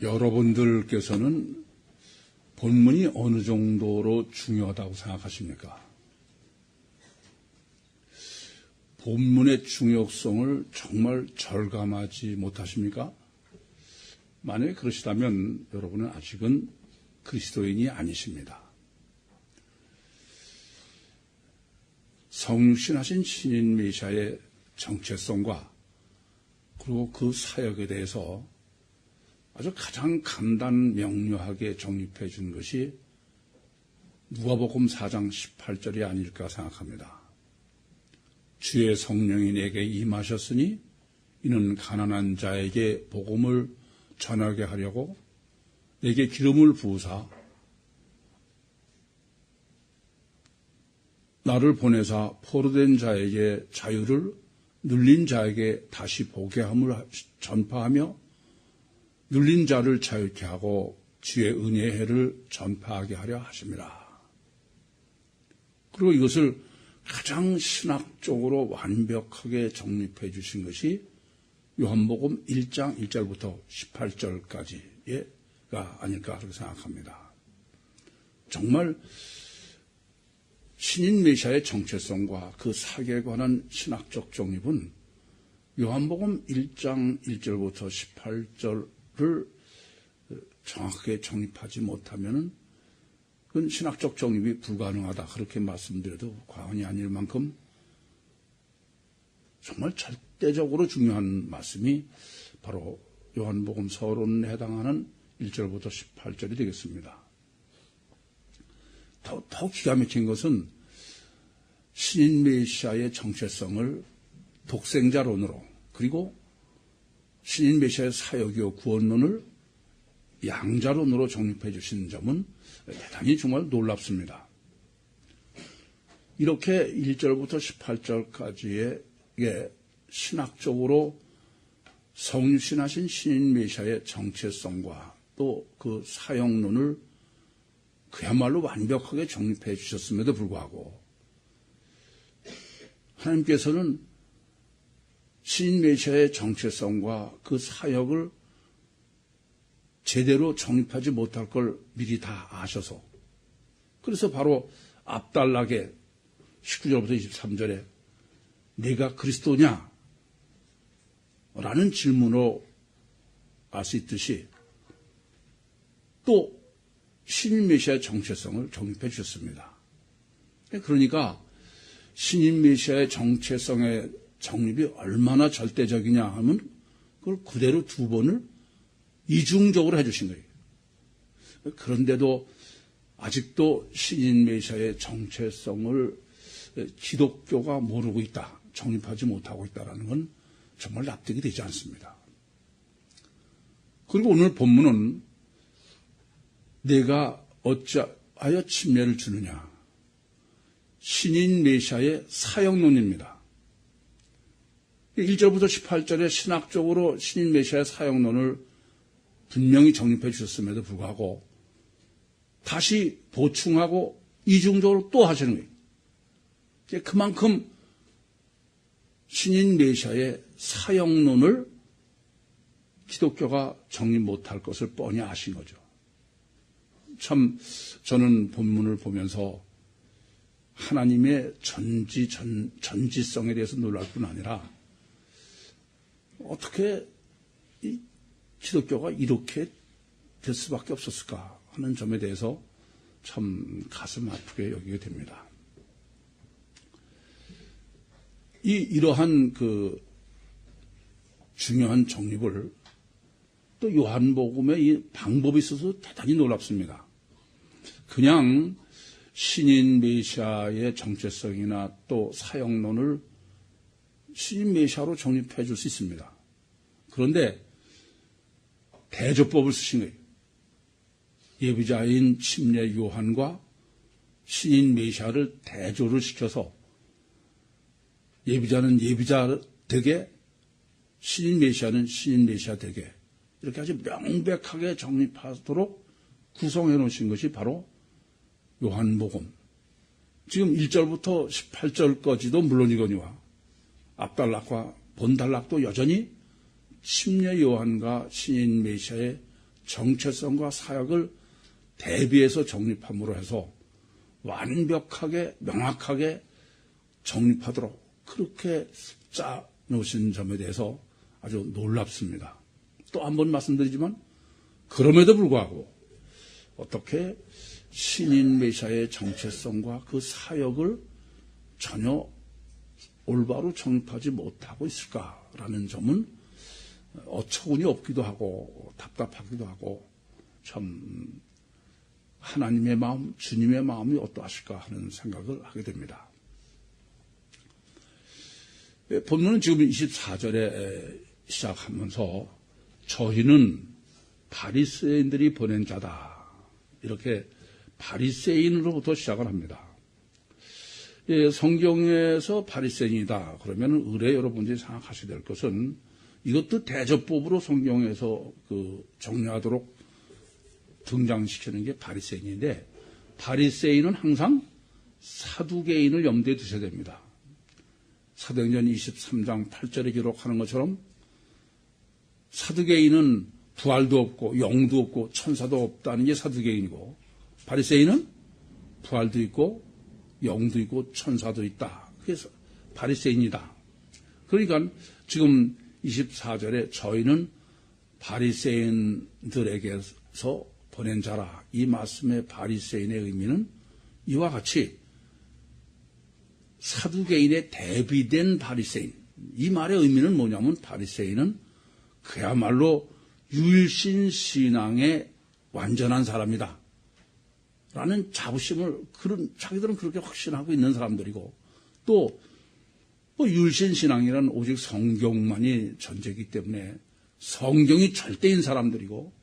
여러분들께서는 본문이 어느 정도로 중요하다고 생각하십니까? 본문의 중요성을 정말 절감하지 못하십니까? 만약에 그러시다면 여러분은 아직은 그리스도인이 아니십니다. 성육신하신 신인 메시아의 정체성과 그리고 그 사역에 대해서 아주 가장 간단 명료하게 정립해 준 것이 누가복음 4장 18절이 아닐까 생각합니다. 주의 성령이 내게 임하셨으니 이는 가난한 자에게 복음을 전하게 하려고 내게 기름을 부으사 나를 보내사 포로된 자에게 자유를 눌린 자에게 다시 보게 함을 전파하며 눌린 자를 자유케 하고 주의 은혜의 해를 전파하게 하려 하심이라. 그리고 이것을 가장 신학적으로 완벽하게 정립해 주신 것이 요한복음 1장 1절부터 18절까지가 아닐까 그렇게 생각합니다. 정말 신인 메시아의 정체성과 그 사역에 관한 신학적 정립은 요한복음 1장 1절부터 18절을 정확하게 정립하지 못하면 그건 신학적 정립이 불가능하다. 그렇게 말씀드려도 과언이 아닐 만큼 정말 절대적으로 중요한 말씀이 바로 요한복음 서론에 해당하는 1절부터 18절이 되겠습니다. 더 기가 막힌 것은 신인 메시아의 정체성을 독생자론으로 그리고 신인 메시아의 사역이요 구원론을 양자론으로 정립해 주신 점은 대단히 정말 놀랍습니다. 이렇게 1절부터 18절까지의 신학적으로 성육신하신 신인 메시아의 정체성과 또 그 사역론을 그야말로 완벽하게 정립해 주셨음에도 불구하고 하나님께서는 신인 메시아의 정체성과 그 사역을 제대로 정립하지 못할 걸 미리 다 아셔서 그래서 바로 앞달락에 19절부터 23절에 내가 그리스도냐? 라는 질문으로 알 수 있듯이 또 신인 메시아의 정체성을 정립해 주셨습니다. 그러니까 신인 메시아의 정체성의 정립이 얼마나 절대적이냐 하면 그걸 그대로 두 번을 이중적으로 해주신 거예요. 그런데도 아직도 신인 메시아의 정체성을 기독교가 모르고 있다, 정립하지 못하고 있다는 건 정말 납득이 되지 않습니다. 그리고 오늘 본문은 내가 어찌하여 침례를 주느냐, 신인 메시아의 사역론입니다. 1절부터 18절에 신학적으로 신인 메시아의 사역론을 분명히 정립해 주셨음에도 불구하고 다시 보충하고 이중적으로 또 하시는 거예요. 그만큼 신인 메시아의 사역론을 기독교가 정립 못할 것을 뻔히 아신 거죠. 참 저는 본문을 보면서 하나님의 전지성에 대해서 놀랄 뿐 아니라 어떻게 이 기독교가 이렇게 될 수밖에 없었을까 하는 점에 대해서 참 가슴 아프게 여기게 됩니다. 이러한 그 중요한 정립을 또 요한복음의 이 방법이 있어서 대단히 놀랍습니다. 그냥 신인 메시아의 정체성이나 또 사역론을 신인 메시아로 정립해 줄 수 있습니다. 그런데 대조법을 쓰신 거예요. 예비자인 침례 요한과 신인 메시아를 대조를 시켜서 예비자는 예비자 되게, 신인 메시아는 신인 메시아 되게 이렇게 아주 명백하게 정립하도록 구성해 놓으신 것이 바로 요한복음. 지금 1절부터 18절까지도 물론이거니와 앞단락과 본단락도 여전히 침례 요한과 신인 메시아의 정체성과 사역을 대비해서 정립함으로 해서 완벽하게 명확하게 정립하도록 그렇게 짜 놓으신 점에 대해서 아주 놀랍습니다. 또 한 번 말씀드리지만 그럼에도 불구하고 어떻게 신인 메시아의 정체성과 그 사역을 전혀 올바로 정립하지 못하고 있을까라는 점은 어처구니 없기도 하고 답답하기도 하고 참 하나님의 마음, 주님의 마음이 어떠하실까 하는 생각을 하게 됩니다. 본문은 지금 24절에 시작하면서 저희는 바리새인들이 보낸 자다. 이렇게 바리새인으로부터 시작을 합니다. 성경에서 바리새인이다. 그러면 의뢰 여러분들이 생각하셔야 될 것은 이것도 대접법으로 성경에서 정리하도록 등장시키는 게 바리새인인데 바리새인은 항상 사두개인을 염두에 두셔야 됩니다. 사도행전 23장 8절에 기록하는 것처럼 사두개인은 부활도 없고 영도 없고 천사도 없다는 게 사두개인이고 바리새인은 부활도 있고 영도 있고 천사도 있다. 그래서 바리새인이다. 그러니까 지금 24절에 저희는 바리새인들에게서 보낸 자라. 이 말씀의 바리새인의 의미는 이와 같이 사두개인에 대비된 바리새인. 이 말의 의미는 뭐냐면 바리새인은 그야말로 유일신 신앙의 완전한 사람이다. 라는 자부심을 자기들은 그렇게 확신하고 있는 사람들이고 또 유일신 신앙이란 오직 성경만이 전제이기 때문에 성경이 절대인 사람들이고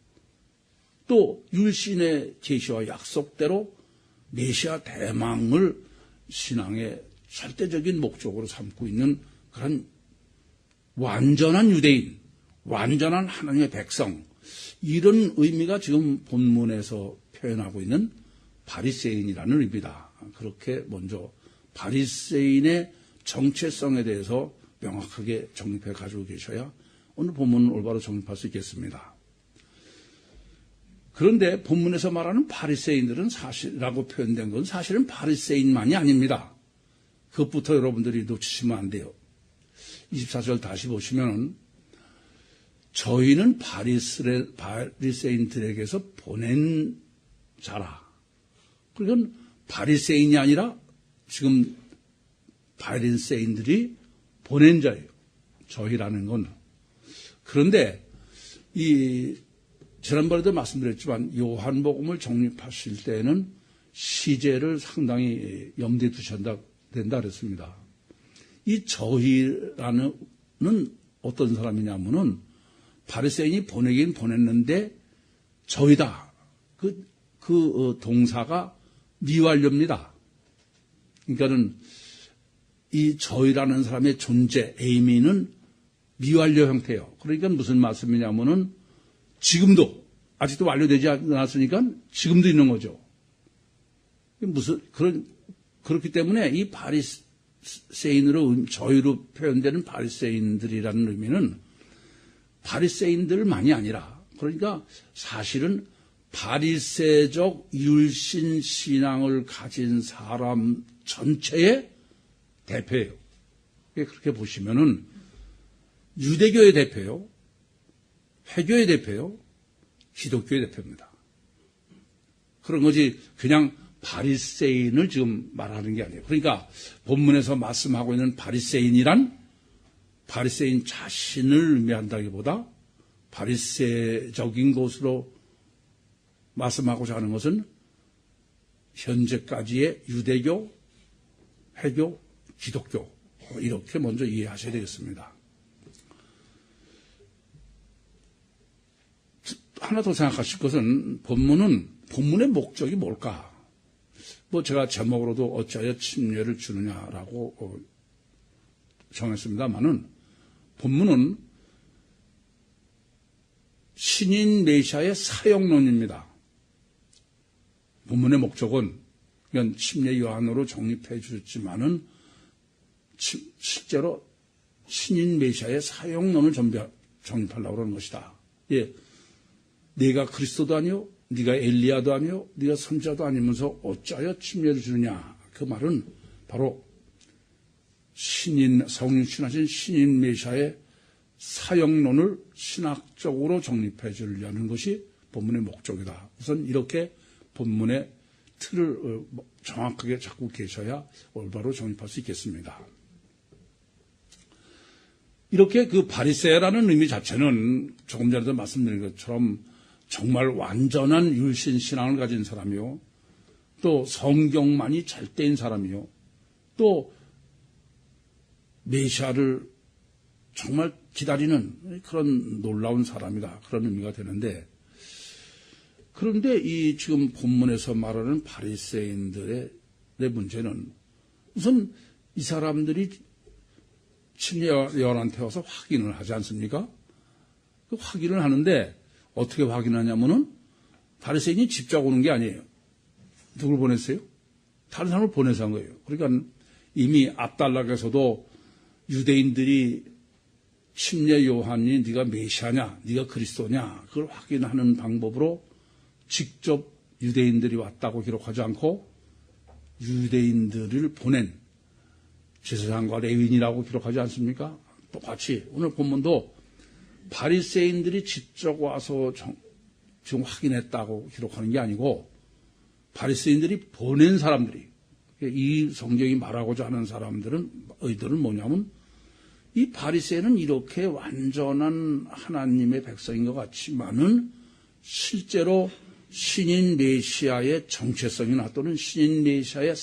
또 유일신의 계시와 약속대로 메시아 대망을 신앙의 절대적인 목적으로 삼고 있는 그런 완전한 유대인, 완전한 하나님의 백성 이런 의미가 지금 본문에서 표현하고 있는 바리새인이라는 의미다. 그렇게 먼저 바리새인의 정체성에 대해서 명확하게 정립해 가지고 계셔야 오늘 본문을 올바로 정립할 수 있겠습니다. 그런데 본문에서 말하는 바리새인들은 사실이라고 표현된 건 사실은 바리새인만이 아닙니다. 그것부터 여러분들이 놓치시면 안 돼요. 24절 다시 보시면 저희는 바리새인들에게서 보낸 자라. 그러니까 바리새인이 아니라 지금 바리새인들이 보낸 자예요. 저희라는 건. 그런데 지난번에도 말씀드렸지만 요한복음을 정립하실 때는 시제를 상당히 염두에 두셔야 된다 그랬습니다. 이 저희라는 어떤 사람이냐면은 바리새인이 보내긴 보냈는데 저희다. 그 동사가 미완료입니다. 그러니까는 이 저희라는 사람의 존재, 에이미는 미완료 형태예요. 그러니까 무슨 말씀이냐면은 지금도 아직도 완료되지 않았으니까 지금도 있는 거죠. 그렇기 때문에 이 바리새인으로 저희로 표현되는 바리새인들이라는 의미는 바리새인들만이 아니라 그러니까 사실은 바리새적 율신 신앙을 가진 사람 전체의 대표예요. 그렇게 보시면은 유대교의 대표요, 회교의 대표요, 기독교의 대표입니다. 그런 거지 그냥 바리새인을 지금 말하는 게 아니에요. 그러니까 본문에서 말씀하고 있는 바리새인이란 바리새인 자신을 의미한다기보다 바리새적인 것으로 말씀하고자 하는 것은 현재까지의 유대교, 회교, 기독교 이렇게 먼저 이해하셔야 되겠습니다. 하나 더 생각하실 것은 본문의 목적이 뭘까? 제가 제목으로도 어찌하여 침례를 주느냐라고 정했습니다만은 본문은 신인 메시아의 사역론입니다. 본문의 목적은 그냥 침례 요한으로 정립해 주셨지만은 실제로 신인 메시아의 사역론을 정립하려고 하는 것이다. 예. 네가 그리스도도 아니요 네가 엘리야도 아니요 네가 선지자도 아니면서 어찌하여 침례를 주느냐. 그 말은 바로 성령 신하신 신인 메시아의 사역론을 신학적으로 정립해 주려는 것이 본문의 목적이다. 우선 이렇게 본문의 틀을 정확하게 잡고 계셔야 올바로 정립할 수 있겠습니다. 이렇게 그 바리새라는 의미 자체는 조금 전에도 말씀드린 것처럼 정말 완전한 율신 신앙을 가진 사람이요, 또 성경만이 잘된 사람이요, 또 메시아를 정말 기다리는 그런 놀라운 사람이다. 그런 의미가 되는데, 그런데 이 지금 본문에서 말하는 바리새인들의 문제는 우선 이 사람들이 침례요한한테 와서 확인을 하지 않습니까? 그 확인을 하는데 어떻게 확인하냐면은 바리새인이 직접 오는 게 아니에요. 누굴 보냈어요? 다른 사람을 보내서 한 거예요. 그러니까 이미 앞달락에서도 유대인들이 침례 요한이 네가 메시아냐, 네가 그리스도냐 그걸 확인하는 방법으로 직접 유대인들이 왔다고 기록하지 않고 유대인들을 보낸 제사장과 레위인이라고 기록하지 않습니까? 똑같이 오늘 본문도 바리새인들이 직접 와서 지금 확인했다고 기록하는 게 아니고 바리새인들이 보낸 사람들이, 이 성경이 말하고자 하는 의들은 뭐냐면 이 바리새인은 이렇게 완전한 하나님의 백성인 것 같지만은 실제로 신인 메시아의 정체성이나 또는 신인 메시아의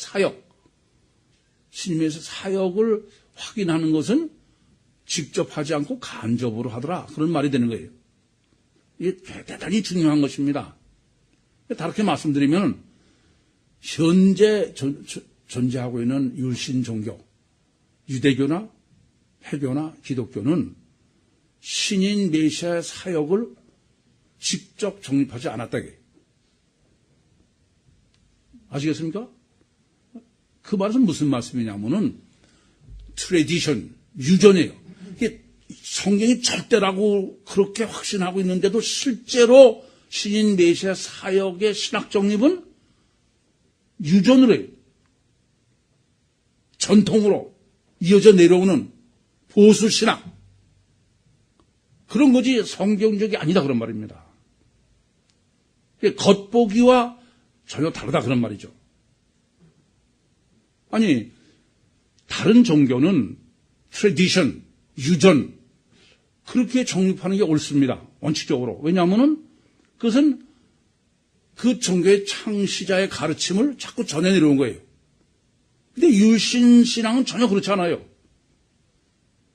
신인 메시아의 사역을 확인하는 것은 직접 하지 않고 간접으로 하더라. 그런 말이 되는 거예요. 이게 대단히 중요한 것입니다. 다르게 말씀드리면 현재 존재하고 있는 율신 종교, 유대교나 해교나 기독교는 신인 메시아의 사역을 직접 정립하지 않았다게. 아시겠습니까? 그 말은 무슨 말씀이냐면은 트레디션, 유전이에요. 이게 성경이 절대라고 그렇게 확신하고 있는데도 실제로 신인 메시아 사역의 신학 정립은 유전으로 해요. 전통으로 이어져 내려오는 보수 신학. 그런 거지 성경적이 아니다 그런 말입니다. 겉보기와 전혀 다르다 그런 말이죠. 아니, 다른 종교는 트레디션, 유전 그렇게 정립하는 게 옳습니다. 원칙적으로. 왜냐하면 그것은 그 종교의 창시자의 가르침을 자꾸 전해 내려온 거예요. 근데 율신 신앙은 전혀 그렇지 않아요.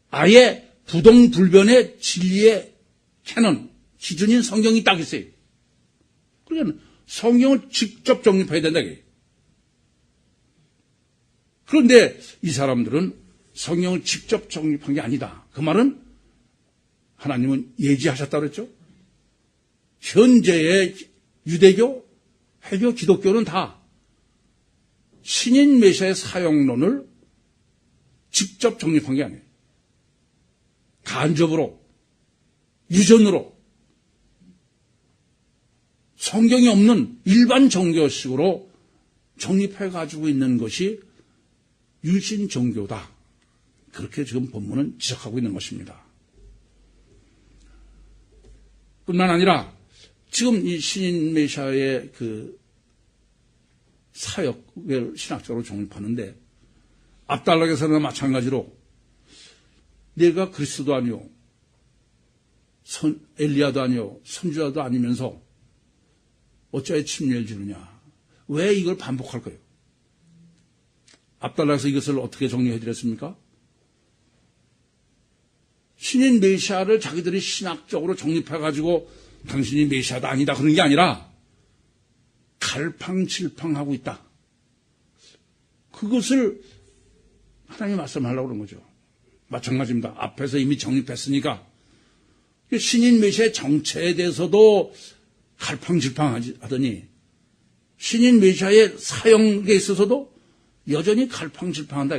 아예 부동불변의 진리의 캐논, 기준인 성경이 딱 있어요. 그러니까 성경을 직접 정립해야 된다. 그런데 이 사람들은 성경을 직접 정립한 게 아니다. 그 말은 하나님은 예지하셨다고 그랬죠. 현재의 유대교, 해교, 기독교는 다 신인 메시아의 사역론을 직접 정립한 게 아니에요. 간접으로, 유전으로, 성경이 없는 일반 종교식으로 정립해가지고 있는 것이 율신 종교다. 그렇게 지금 본문은 지적하고 있는 것입니다. 뿐만 아니라 지금 이 신인 메시아의 그 사역을 신학적으로 정립하는데 앞달락에서는 마찬가지로 내가 그리스도도 아니요 엘리야도 아니요 선지자도 아니면서 어찌하여 침례를 주느냐. 왜 이걸 반복할 거예요? 앞달락에서 이것을 어떻게 정리해 드렸습니까? 신인 메시아를 자기들이 신학적으로 정립해가지고 당신이 메시아다 아니다 그런 게 아니라 갈팡질팡하고 있다. 그것을 하나님이 말씀하려고 그런 거죠. 마찬가지입니다. 앞에서 이미 정립했으니까 신인 메시아의 정체에 대해서도 갈팡질팡하더니 신인 메시아의 사역에 있어서도 여전히 갈팡질팡한다.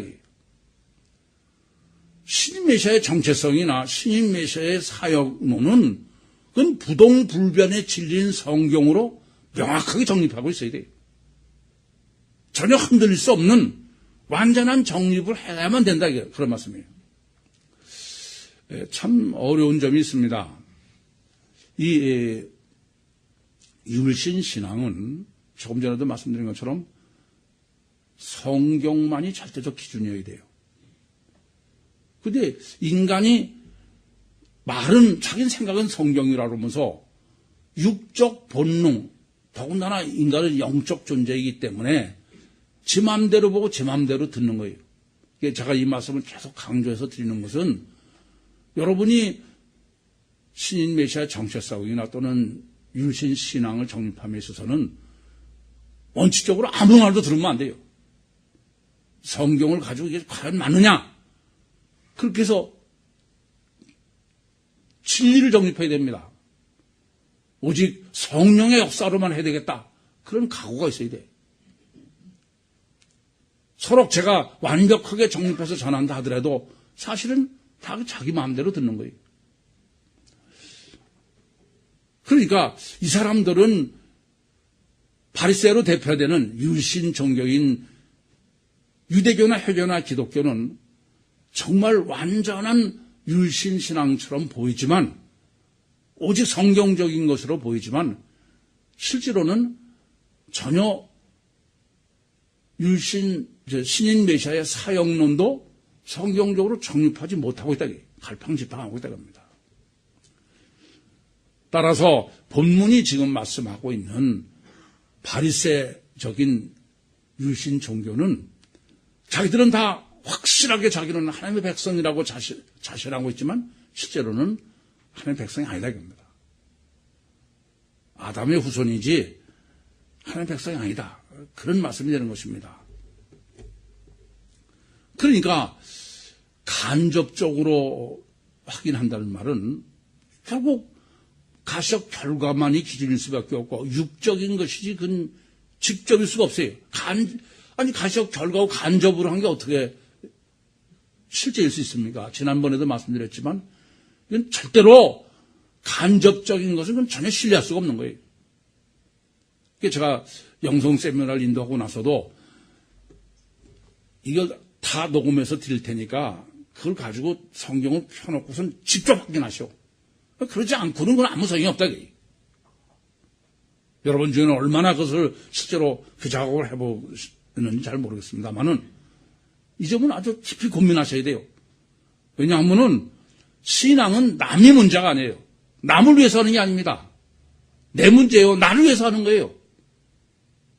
신인 메시아의 정체성이나 신인 메시아의 사역론은 그건 부동불변의 진리인 성경으로 명확하게 정립하고 있어야 돼요. 전혀 흔들릴 수 없는 완전한 정립을 해야만 된다. 그런 말씀이에요. 참 어려운 점이 있습니다. 이 율신신앙은 조금 전에도 말씀드린 것처럼 성경만이 절대적 기준이어야 돼요. 근데 인간이 말은 자기 생각은 성경이라고 하면서 육적 본능, 더군다나 인간은 영적 존재이기 때문에 지 마음대로 보고 지 마음대로 듣는 거예요. 제가 이 말씀을 계속 강조해서 드리는 것은 여러분이 신인 메시아 정체성이나 또는 율신 신앙을 정립함에 있어서는 원칙적으로 아무 말도 들으면 안 돼요. 성경을 가지고 이게 과연 맞느냐? 그렇게 해서 진리를 정립해야 됩니다. 오직 성령의 역사로만 해야 되겠다. 그런 각오가 있어야 돼. 서로 제가 완벽하게 정립해서 전한다 하더라도 사실은 다 자기 마음대로 듣는 거예요. 그러니까 이 사람들은 바리새로 대표되는 율신 종교인 유대교나 회교나 기독교는 정말 완전한 율신 신앙처럼 보이지만 오직 성경적인 것으로 보이지만 실제로는 전혀 율신 신인 메시아의 사역론도 성경적으로 정립하지 못하고 있다. 갈팡질팡하고 있다고 합니다. 따라서 본문이 지금 말씀하고 있는 바리새적인 율신 종교는 자기들은 다 확실하게 자기는 하나님의 백성이라고 자신하고 있지만 실제로는 하나님의 백성이 아니다 이겁니다. 아담의 후손이지 하나님의 백성이 아니다. 그런 말씀이 되는 것입니다. 그러니까 간접적으로 확인한다는 말은 결국 가시적 결과만이 기준일 수밖에 없고 육적인 것이지 그건 직접일 수가 없어요. 가시적 결과하고 간접으로 한 게 어떻게 실제일 수 있습니까? 지난번에도 말씀드렸지만 이건 절대로 간접적인 것은 그건 전혀 신뢰할 수가 없는 거예요. 제가 영성 세미나를 인도하고 나서도 이걸 다 녹음해서 드릴 테니까 그걸 가지고 성경을 펴놓고선 직접 확인하시오. 그러지 않고는 그건 아무 소용이 없다. 여러분 중에는 얼마나 그것을 실제로 그 작업을 해보는지 잘 모르겠습니다만은 이 점은 아주 깊이 고민하셔야 돼요. 왜냐하면은 신앙은 남의 문제가 아니에요. 남을 위해서 하는 게 아닙니다. 내 문제예요. 나를 위해서 하는 거예요.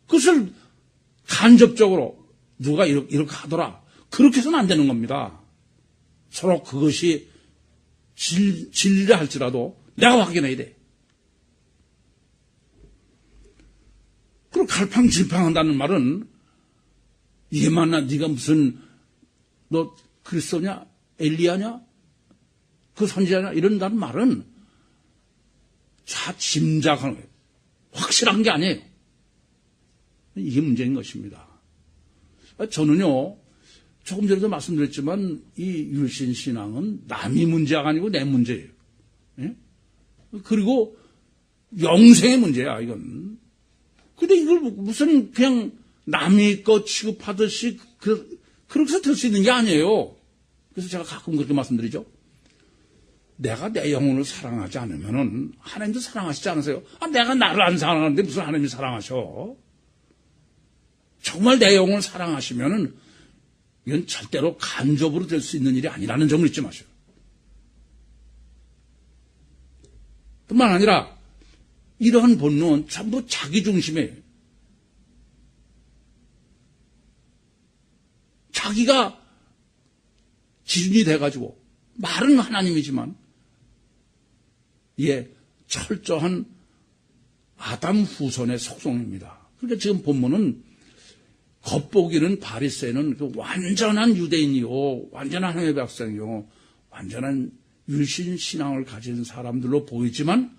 그것을 간접적으로 누가 이렇게 하더라. 그렇게 해서는 안 되는 겁니다. 서로 그것이 진리라 할지라도 내가 확인해야 돼. 그리고 갈팡질팡한다는 말은 이게 맞나? 네가 무슨 너 그리스도냐? 엘리야냐? 그 선지자냐? 이런다는 말은 다 짐작하는 거예요. 확실한 게 아니에요. 이게 문제인 것입니다. 저는요, 조금 전에도 말씀드렸지만 이 율신 신앙은 남의 문제가 아니고 내 문제예요. 예? 그리고 영생의 문제야, 이건. 근데 이걸 무슨 그냥 남의 것 취급하듯이 그렇게 해서 될 수 있는 게 아니에요. 그래서 제가 가끔 그렇게 말씀드리죠. 내가 내 영혼을 사랑하지 않으면은 하나님도 사랑하시지 않으세요? 내가 나를 안 사랑하는데 무슨 하나님이 사랑하셔? 정말 내 영혼을 사랑하시면은 이건 절대로 간접으로 될 수 있는 일이 아니라는 점을 잊지 마세요. 뿐만 아니라 이러한 본능은 전부 자기 중심이에요. 자기가 기준이 돼가지고 말은 하나님이지만 이게 철저한 아담 후손의 속성입니다. 그러니까 지금 본문은 겉보기는 바리새는 그 완전한 유대인이요, 완전한 하나님의 백성이요, 완전한 율신 신앙을 가진 사람들로 보이지만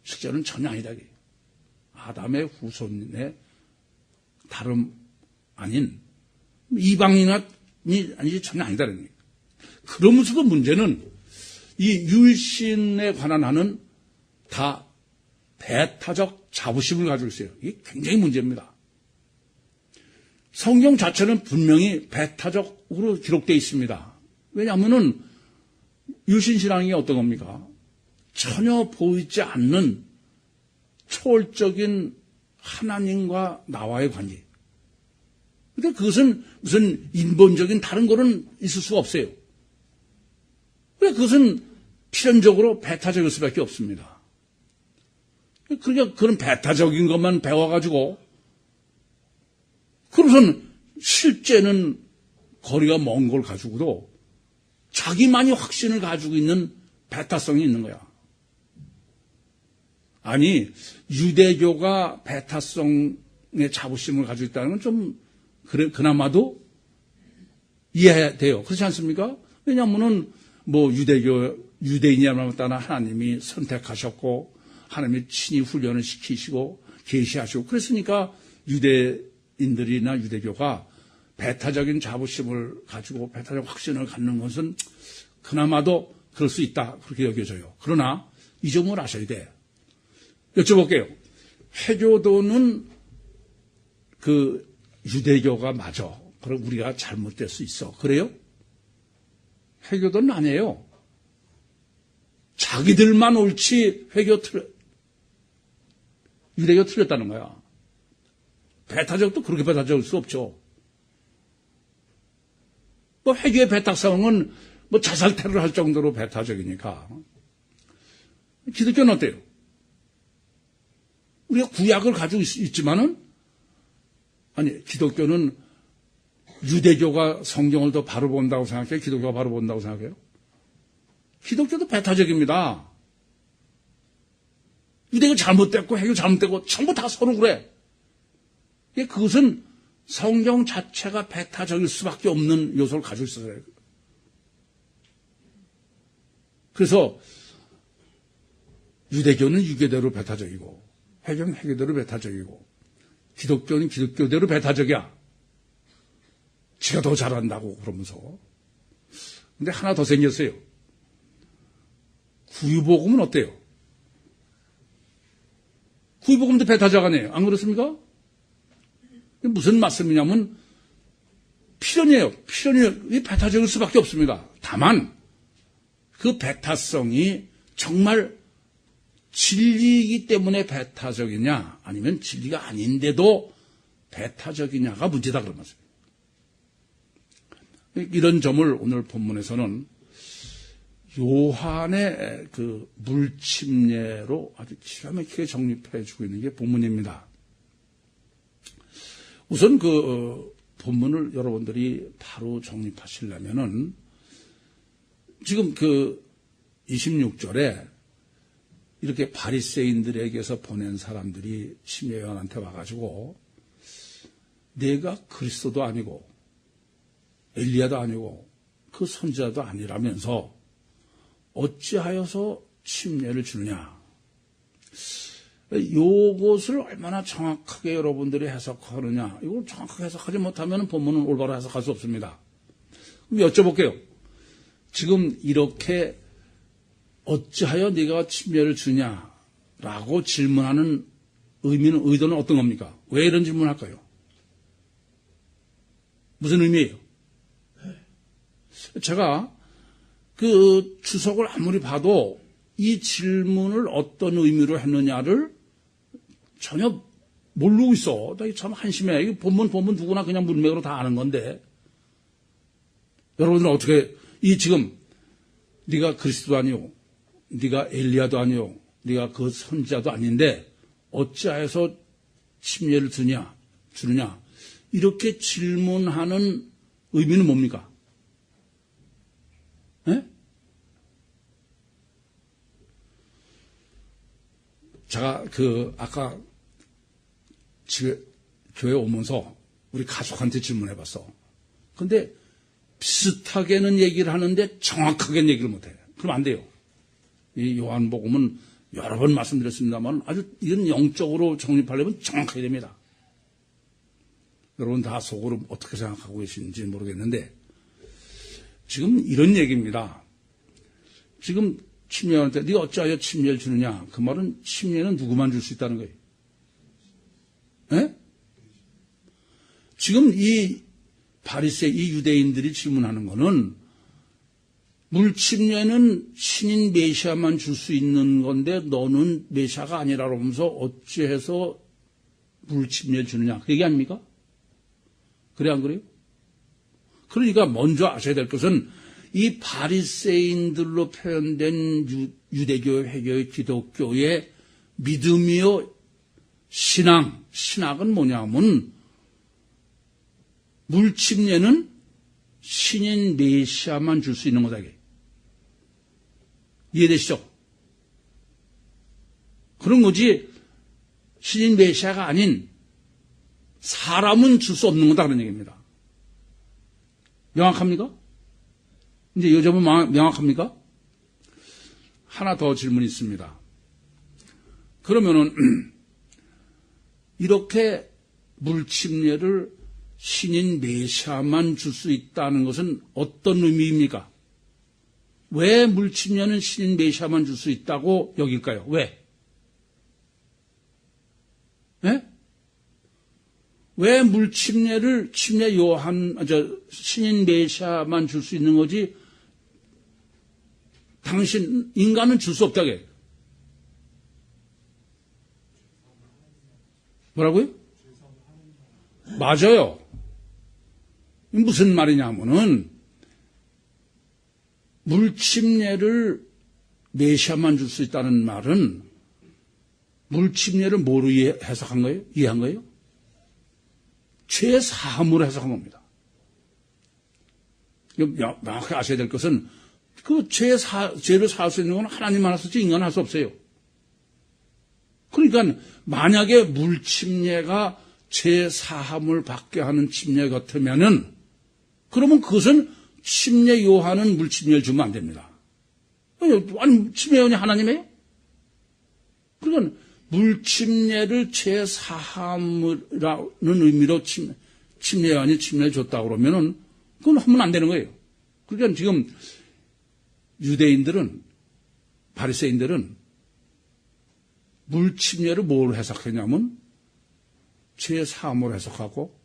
실제로는 전혀 아니다. 아담의 후손의 다름 아닌 이방인이 아니지 전혀 아니다는 거예요. 그러면서도 문제는 이 율신에 관한 하는 다 배타적 자부심을 가지고 있어요. 이게 굉장히 문제입니다. 성경 자체는 분명히 배타적으로 기록되어 있습니다. 왜냐하면은 유신신앙이 어떤 겁니까? 전혀 보이지 않는 초월적인 하나님과 나와의 관계. 근데 그것은 무슨 인본적인 다른 거는 있을 수가 없어요. 그것은 필연적으로 배타적일 수밖에 없습니다. 그러니까 그런 배타적인 것만 배워가지고 그러고선 실제는 거리가 먼 걸 가지고도 자기만이 확신을 가지고 있는 배타성이 있는 거야. 아니, 유대교가 배타성의 자부심을 가지고 있다는 건 좀, 그나마도 이해돼요. 그렇지 않습니까? 왜냐하면은, 유대인이야말로 따라 하나님이 선택하셨고, 하나님이 친히 훈련을 시키시고, 계시하시고, 그랬으니까 유대인들이나 유대교가 배타적인 자부심을 가지고 배타적 확신을 갖는 것은 그나마도 그럴 수 있다. 그렇게 여겨져요. 그러나 이 점을 아셔야 돼. 여쭤볼게요. 해교도는 그 유대교가 맞아. 그럼 우리가 잘못될 수 있어. 그래요? 해교도는 아니에요. 자기들만 옳지 유대교 틀렸다는 거야. 배타적도 그렇게 배타적일 수 없죠. 해교의 배타성은 자살 테러를 할 정도로 배타적이니까. 기독교는 어때요? 우리가 구약을 가지고 있지만은, 아니, 기독교는 유대교가 성경을 더 바로 본다고 생각해요? 기독교가 바로 본다고 생각해요? 기독교도 배타적입니다. 유대교 잘못됐고, 해교 잘못됐고, 전부 다 서로 그래. 그것은 성경 자체가 배타적일 수밖에 없는 요소를 가지고 있어요. 그래서 유대교는 유교대로 배타적이고 해교는 해교대로 배타적이고 기독교는 기독교대로 배타적이야. 지가 더 잘한다고 그러면서. 근데 하나 더 생겼어요. 구유복음은 어때요? 구유복음도 배타적 아니에요. 안 그렇습니까? 무슨 말씀이냐면 필연이에요. 필연이 배타적일 수밖에 없습니다. 다만 그 배타성이 정말 진리이기 때문에 배타적이냐 아니면 진리가 아닌데도 배타적이냐가 문제다 그런 말씀입니다. 이런 점을 오늘 본문에서는 요한의 그 물침례로 아주 기가 막히게 정립해 주고 있는 게 본문입니다. 우선 그 본문을 여러분들이 바로 정립하시려면은 지금 그 26절에 이렇게 바리새인들에게서 보낸 사람들이 심야 요한한테 와가지고 내가 그리스도도 아니고 엘리야도 아니고 그 선지자도 아니라면서 어찌하여서 침례를 주느냐. 요것을 얼마나 정확하게 여러분들이 해석하느냐. 이걸 정확하게 해석하지 못하면 본문은 올바로 해석할 수 없습니다. 그럼 여쭤볼게요. 지금 이렇게 어찌하여 네가 침례를 주냐라고 질문하는 의도는 어떤 겁니까? 왜 이런 질문을 할까요? 무슨 의미예요? 제가 그 주석을 아무리 봐도 이 질문을 어떤 의미로 했느냐를 전혀 모르고 있어. 나 참 한심해. 이 본문 누구나 그냥 문맥으로 다 아는 건데. 여러분들은 어떻게, 지금, 네가 그리스도도 아니오. 네가 엘리야도 아니오. 네가 그 선지자도 아닌데, 어찌하여서 침례를 주느냐. 이렇게 질문하는 의미는 뭡니까? 네? 제가 아까 집에, 교회 오면서 우리 가족한테 질문해봤어. 근데 비슷하게는 얘기를 하는데 정확하게는 얘기를 못해. 그럼 안 돼요. 이 요한복음은 여러 번 말씀드렸습니다만 아주 이런 영적으로 정립하려면 정확하게 됩니다. 여러분 다 속으로 어떻게 생각하고 계신지 모르겠는데 지금 이런 얘기입니다. 지금 침례한테 네가 어찌하여 침례를 주느냐. 그 말은 침례는 누구만 줄 수 있다는 거예요. 예? 지금 이 바리새 이 유대인들이 질문하는 거는 물침례는 신인 메시아만 줄 수 있는 건데 너는 메시아가 아니라고 하면서 어찌해서 물침례를 주느냐. 그 얘기 아닙니까? 그래 안 그래요? 그러니까 먼저 아셔야 될 것은 이 바리새인들로 표현된 유대교, 회교의 기독교의 믿음이요 신학은 뭐냐면 물침례는 신인 메시아만 줄 수 있는 거다. 이해되시죠? 그런 거지 신인 메시아가 아닌 사람은 줄 수 없는 거다 그런 얘기입니다. 명확합니까? 이제 이 점은 명확합니까? 하나 더 질문이 있습니다. 그러면은 이렇게 물침례를 신인 메시아만 줄 수 있다는 것은 어떤 의미입니까? 왜 물침례는 신인 메시아만 줄 수 있다고 여길까요? 왜? 네? 왜 물침례를 신인 메시아만 줄 수 있는 거지 당신 인간은 줄 수 없다게? 뭐라고요? 맞아요. 무슨 말이냐면은 물침례를 메시아만 줄 수 있다는 말은 물침례를 뭐로 해석한 거예요? 이해한 거예요? 죄 사함으로 해석한 겁니다. 명확히 아셔야 될 것은 그 죄를 사할 수 있는 건 하나님만 할 수 있지 인간은 할 수 없어요. 그러니까 만약에 물침례가 죄 사함을 받게 하는 침례 같으면은 그러면 그것은 침례 요한은 물침례를 주면 안 됩니다. 아니 침례 요한이 하나님이에요? 그러니까 물침례를 죄 사함이라는 의미로 침례 요한이 침례를 줬다고 그러면은 그건 하면 안 되는 거예요. 그러니까 지금 유대인들은 바리새인들은 물침례를 뭘 해석했냐면 죄 사함으로 해석하고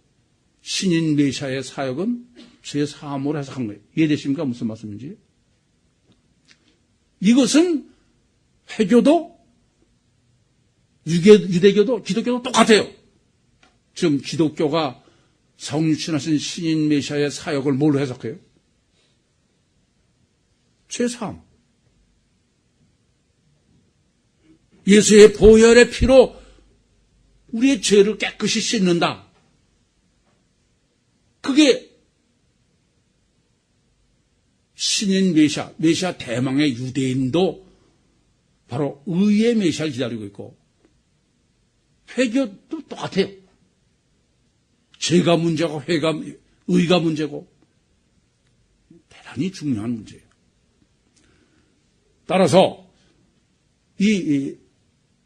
신인 메시아의 사역은 죄 사함으로 해석한 거예요. 이해되십니까? 무슨 말씀인지? 이것은 회교도 유대교도 기독교도 똑같아요. 지금 기독교가 성육신하신 신인 메시아의 사역을 뭘로 해석해요? 죄 사함. 예수의 보혈의 피로 우리의 죄를 깨끗이 씻는다. 그게 신인 메시아 대망의 유대인도 바로 의의 메시아를 기다리고 있고 회교도 똑같아요. 죄가 문제고 의가 문제고 대단히 중요한 문제예요. 따라서 이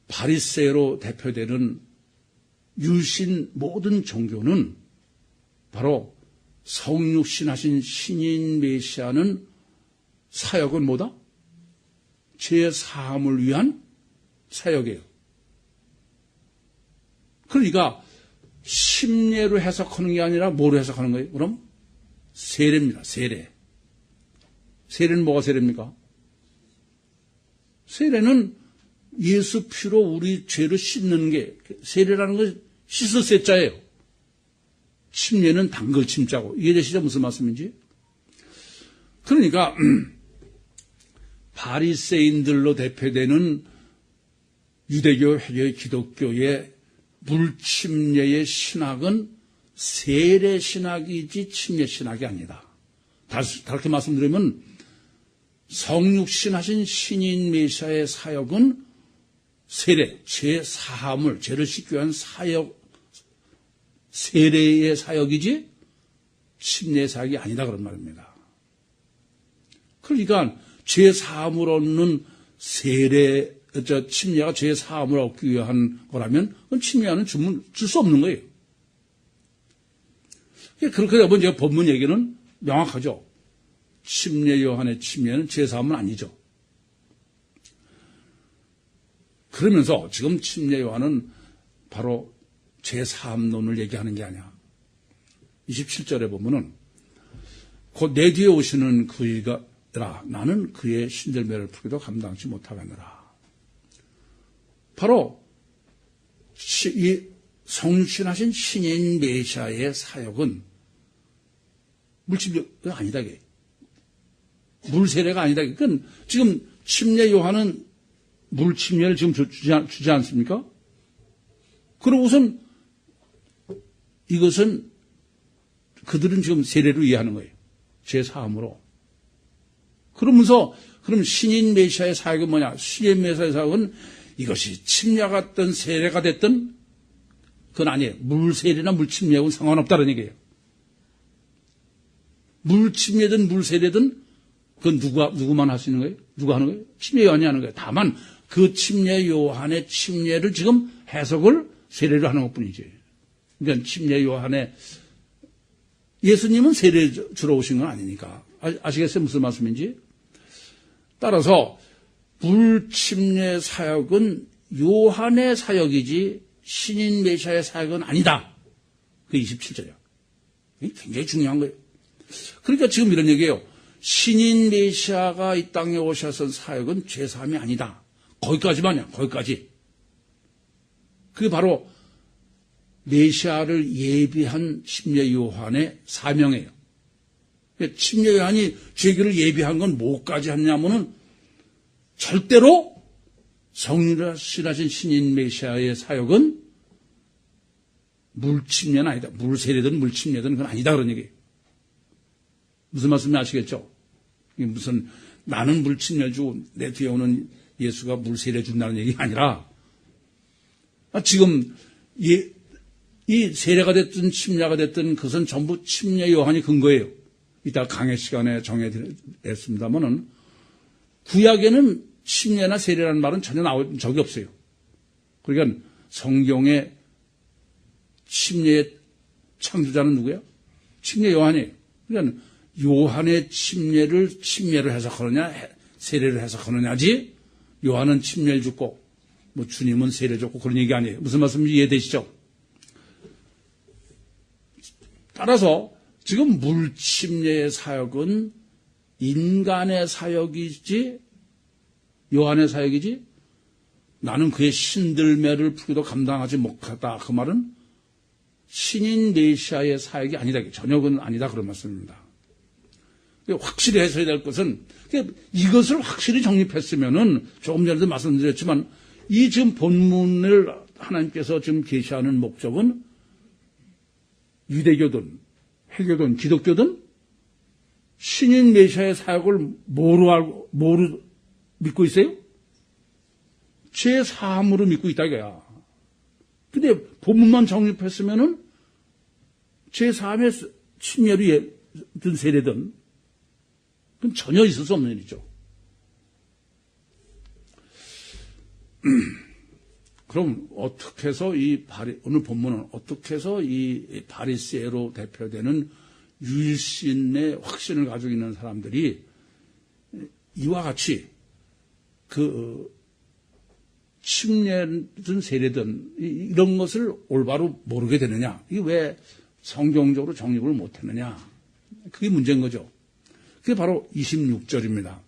바리새로 대표되는 유신 모든 종교는 바로 성육신하신 신인 메시아는 사역은 뭐다? 죄 사함을 위한 사역이에요. 그러니까 심례로 해석하는 게 아니라 뭐로 해석하는 거예요? 그럼 세례입니다. 세례. 세례는 뭐가 세례입니까? 세례는 예수 피로 우리 죄를 씻는 게 세례라는 건 씻을 세자예요. 침례는 담글 침자고. 이해되시죠? 무슨 말씀인지? 그러니까 바리새인들로 대표되는 유대교, 회교, 기독교의 물침례의 신학은 세례 신학이지 침례 신학이 아니다. 다르게 말씀드리면 성육신하신 신인 메시아의 사역은 세례, 죄 사함을, 죄를 씻기 위한 사역, 세례의 사역이지 침례 사역이 아니다 그런 말입니다. 그러니까 죄 사함을 얻는 침례가 죄 사함을 얻기 위한 거라면 그건 침례하는 줄 수 없는 거예요. 그렇게 되면 이제 본문 얘기는 명확하죠. 침례 요한의 침례는 죄 사함은 아니죠. 그러면서 지금 침례 요한은 바로 제3논을 얘기하는 게 아니야. 27절에 보면은 곧 내 뒤에 오시는 그이가 나는 그의 신들매를 풀기도 감당치 못하겠느라. 바로 이 성신하신 신인 메시아의 사역은 물침례가 아니다. 물세례가 아니다. 그러니까 지금 침례 요한은 물침례를 지금 주지 않습니까? 그럼 우선 이것은 그들은 지금 세례로 이해하는 거예요. 제4함으로. 그러면서 그럼 신인 메시아의 사역은 뭐냐? 신인 메시아의 사역은 이것이 침례가 됐든 세례가 됐든 그건 아니에요. 물세례나 물침례하고는 상관없다는 얘기예요. 물침례든 물세례든 그건 누구만 할 수 있는 거예요? 누가 하는 거예요? 침례 요한이 하는 거예요. 다만 그 침례 요한의 침례를 지금 해석을 세례로 하는 것뿐이지. 그러니까 침례 요한의 예수님은 세례 주러 오신 건 아니니까. 아시겠어요? 무슨 말씀인지? 따라서 물침례 사역은 요한의 사역이지 신인 메시아의 사역은 아니다. 그게 27절이야. 이게 굉장히 중요한 거예요. 그러니까 지금 이런 얘기예요. 신인 메시아가 이 땅에 오셔서 사역은 제3이 아니다. 거기까지만이야. 거기까지. 그게 바로 메시아를 예비한 침례 요한의 사명이에요. 침례 요한이 죄교를 예비한 건 뭐까지 하냐면은 절대로 성신하신 신인 메시아의 사역은 물침례는 아니다. 물세례든 물침례든 그건 아니다. 그런 얘기예요. 무슨 말씀인지 아시겠죠? 이게 무슨 나는 물침례를 주고 내 뒤에 오는 예수가 물세례 준다는 얘기가 아니라 지금 이 세례가 됐든 침례가 됐든 그것은 전부 침례 요한이 근거예요. 이따 강의 시간에 정해드렸습니다만은 구약에는 침례나 세례라는 말은 전혀 나온 적이 없어요. 그러니까 성경의 침례의 창조자는 누구야? 침례 요한이에요. 그러니까 요한의 침례를 해석하느냐 세례를 해석하느냐지 요한은 침례를 줬고 뭐 주님은 세례 줬고 그런 얘기 아니에요. 무슨 말씀인지 이해되시죠? 따라서 지금 물침례의 사역은 인간의 사역이지 요한의 사역이지 나는 그의 신들매를 풀기도 감당하지 못하다. 그 말은 신인 메시아의 사역이 아니다. 전혀 그건 아니다. 그런 말씀입니다. 확실히 해서야 될 것은 이것을 확실히 정립했으면은 조금 전에도 말씀드렸지만 이 지금 본문을 하나님께서 지금 계시하는 목적은 유대교든 회교든 기독교든 신인 메시아의 사역을 뭐로 믿고 있어요? 제3으로 믿고 있다 이거야. 근데 본문만 정립했으면은 제3의 침례든 세례든 그건 전혀 있을 수 없는 일이죠. 그럼 어떻게 해서 오늘 본문은 어떻게 해서 이 바리새로 대표되는 유일신의 확신을 가지고 있는 사람들이 이와 같이 그 침례든 세례든 이런 것을 올바로 모르게 되느냐? 이게 왜 성경적으로 정립을 못했느냐? 그게 문제인 거죠. 그게 바로 26절입니다.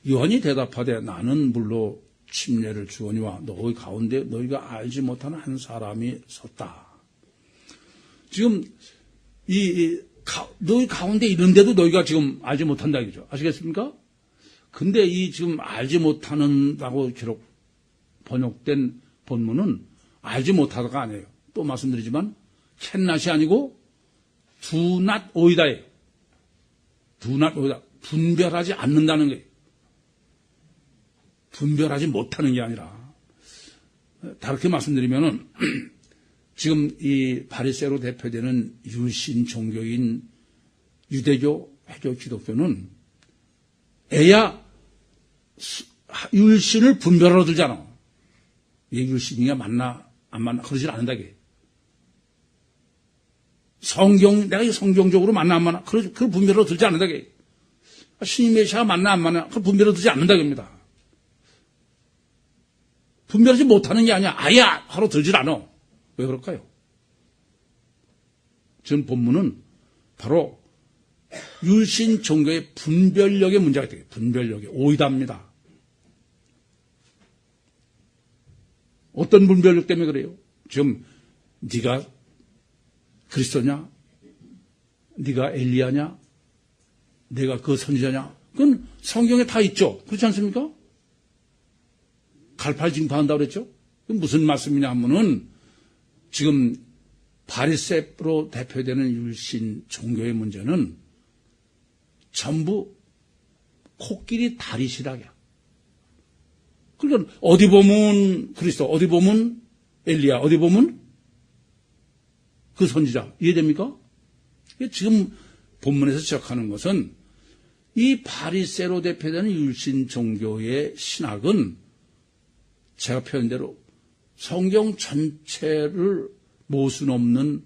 요한이 대답하되 나는 물로 침례를 주거니와 너희 가운데 너희가 알지 못하는 한 사람이 섰다. 지금 너희 가운데 있는데도 너희가 지금 알지 못한다 이거죠. 아시겠습니까? 근데 이 지금 알지 못하는다고 번역된 본문은 알지 못하다가 아니에요. 또 말씀드리지만 캔낫이 아니고 do not o이다예요. do not o이다. 분별하지 않는다는 거예요. 분별하지 못하는 게 아니라 다르게 말씀드리면은 지금 이 바리새로 대표되는 유신 종교인 유대교, 회교, 기독교는 애야 율신을 분별하러 들잖아. 이게 율신이가 맞나 안 맞나 그러질 않는다 이게. 내가 성경적으로 맞나 안 맞나 그걸 분별하러 들지 않는다 이게. 신임 메시아가 맞나 안 맞나 그걸 분별하러 들지 않는다 겁니다. 분별하지 못하는 게 아니야. 아예 하러 들질 않아. 왜 그럴까요? 지금 본문은 바로 율신 종교의 분별력의 문제가 되게 분별력이 오이답니다. 어떤 분별력 때문에 그래요? 지금 네가 그리스도냐? 네가 엘리야냐? 내가 그 선지자냐? 그건 성경에 다 있죠. 그렇지 않습니까? 갈팔징파한다고 그랬죠? 그건 무슨 말씀이냐 하면은 지금 바리새로 대표되는 율신 종교의 문제는 전부 코끼리 다리시락이야. 그러니까 어디 보면 그리스도, 어디 보면 엘리야, 어디 보면 그 선지자. 이해됩니까? 지금 본문에서 지적하는 것은 이 바리새로 대표되는 율신 종교의 신학은 제가 표현대로 성경 전체를 모순 없는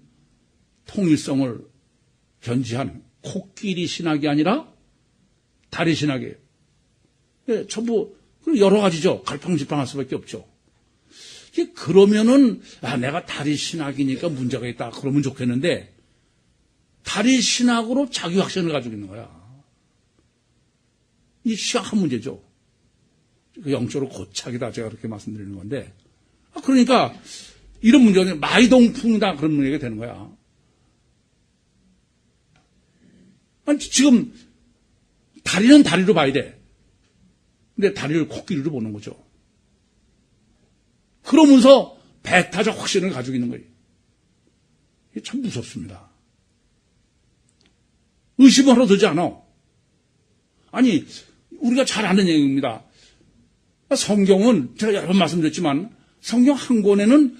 통일성을 견지한 코끼리 신학이 아니라 다리 신학이에요. 예, 전부 여러 가지죠. 갈팡질팡할 수밖에 없죠. 그러면은 내가 다리 신학이니까 문제가 있다. 그러면 좋겠는데 다리 신학으로 자기 확신을 가지고 있는 거야. 이 심각한 문제죠. 영적으로 고착이다. 제가 그렇게 말씀드리는 건데. 그러니까 이런 문제는 마이동풍이다. 그런 문제가 되는 거야. 아니, 지금 다리는 다리로 봐야 돼. 근데 다리를 코끼리로 보는 거죠. 그러면서 배타적 확신을 가지고 있는 거예요. 이게 참 무섭습니다. 의심을 하러 들지 않아. 아니, 우리가 잘 아는 얘기입니다. 성경은 제가 여러 번 말씀드렸지만 성경 한 권에는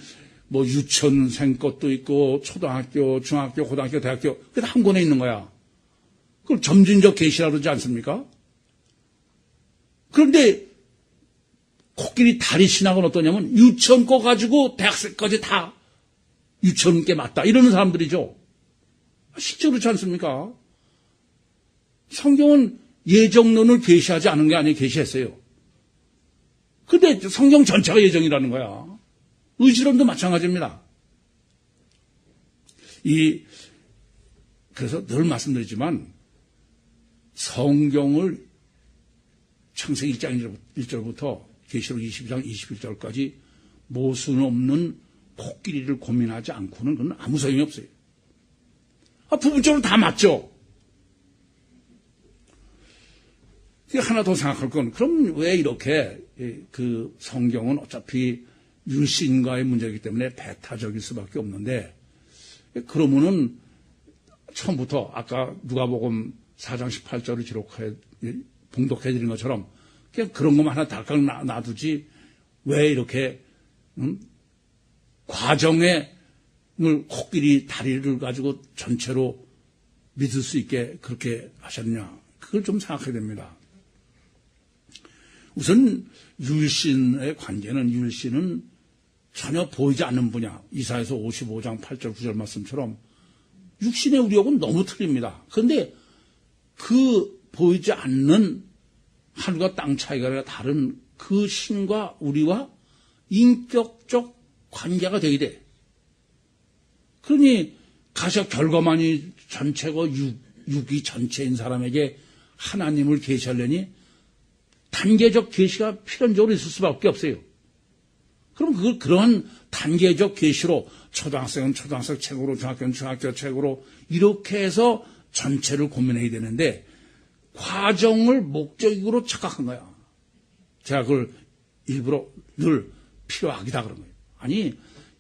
뭐 유치원생 것도 있고 초등학교, 중학교, 고등학교, 대학교 그게 다 한 권에 있는 거야. 그걸 점진적 계시라 그러지 않습니까? 그런데 코끼리 다리 신학은 어떠냐면 유치원 거 가지고 대학생까지 다 유치원 게 맞다 이러는 사람들이죠. 실제 그렇지 않습니까? 성경은 예정론을 계시하지 않은 게 아니에요. 계시했어요. 근데 성경 전체가 예정이라는 거야. 의지론도 마찬가지입니다. 그래서 늘 말씀드리지만 성경을 창세기 1장 1절부터 계시록 22장 21절까지 모순 없는 코끼리를 고민하지 않고는 그건 아무 소용이 없어요. 부분적으로 다 맞죠. 하나 더 생각할 건 그럼 왜 이렇게 그 성경은 어차피 율신과의 문제이기 때문에 배타적일 수밖에 없는데 그러면은 처음부터 아까 누가복음 4장 18절을 봉독해 드린 것처럼 그냥 그런 것만 하나 달칵 놔두지 왜 이렇게 과정에 코끼리 다리를 가지고 전체로 믿을 수 있게 그렇게 하셨냐 그걸 좀 생각해야 됩니다. 우선 율신의 관계는 율신은 전혀 보이지 않는 분야. 이사야서 55장 8절 9절 말씀처럼 육신의 우리하고는 너무 틀립니다. 그런데 그 보이지 않는 하늘과 땅 차이가 아니라 다른 그 신과 우리와 인격적 관계가 되게 돼. 그러니 가셔 결과만이 전체고 육이 전체인 사람에게 하나님을 계시하려니 단계적 계시가 필연적으로 있을 수밖에 없어요. 그럼 그런 단계적 계시로 초등학생은 초등학생 책으로, 중학교는 중학교 책으로 이렇게 해서 전체를 고민해야 되는데 과정을 목적으로 착각한 거야. 제가 그걸 일부러 늘 필요하기다 그런 거예요. 아니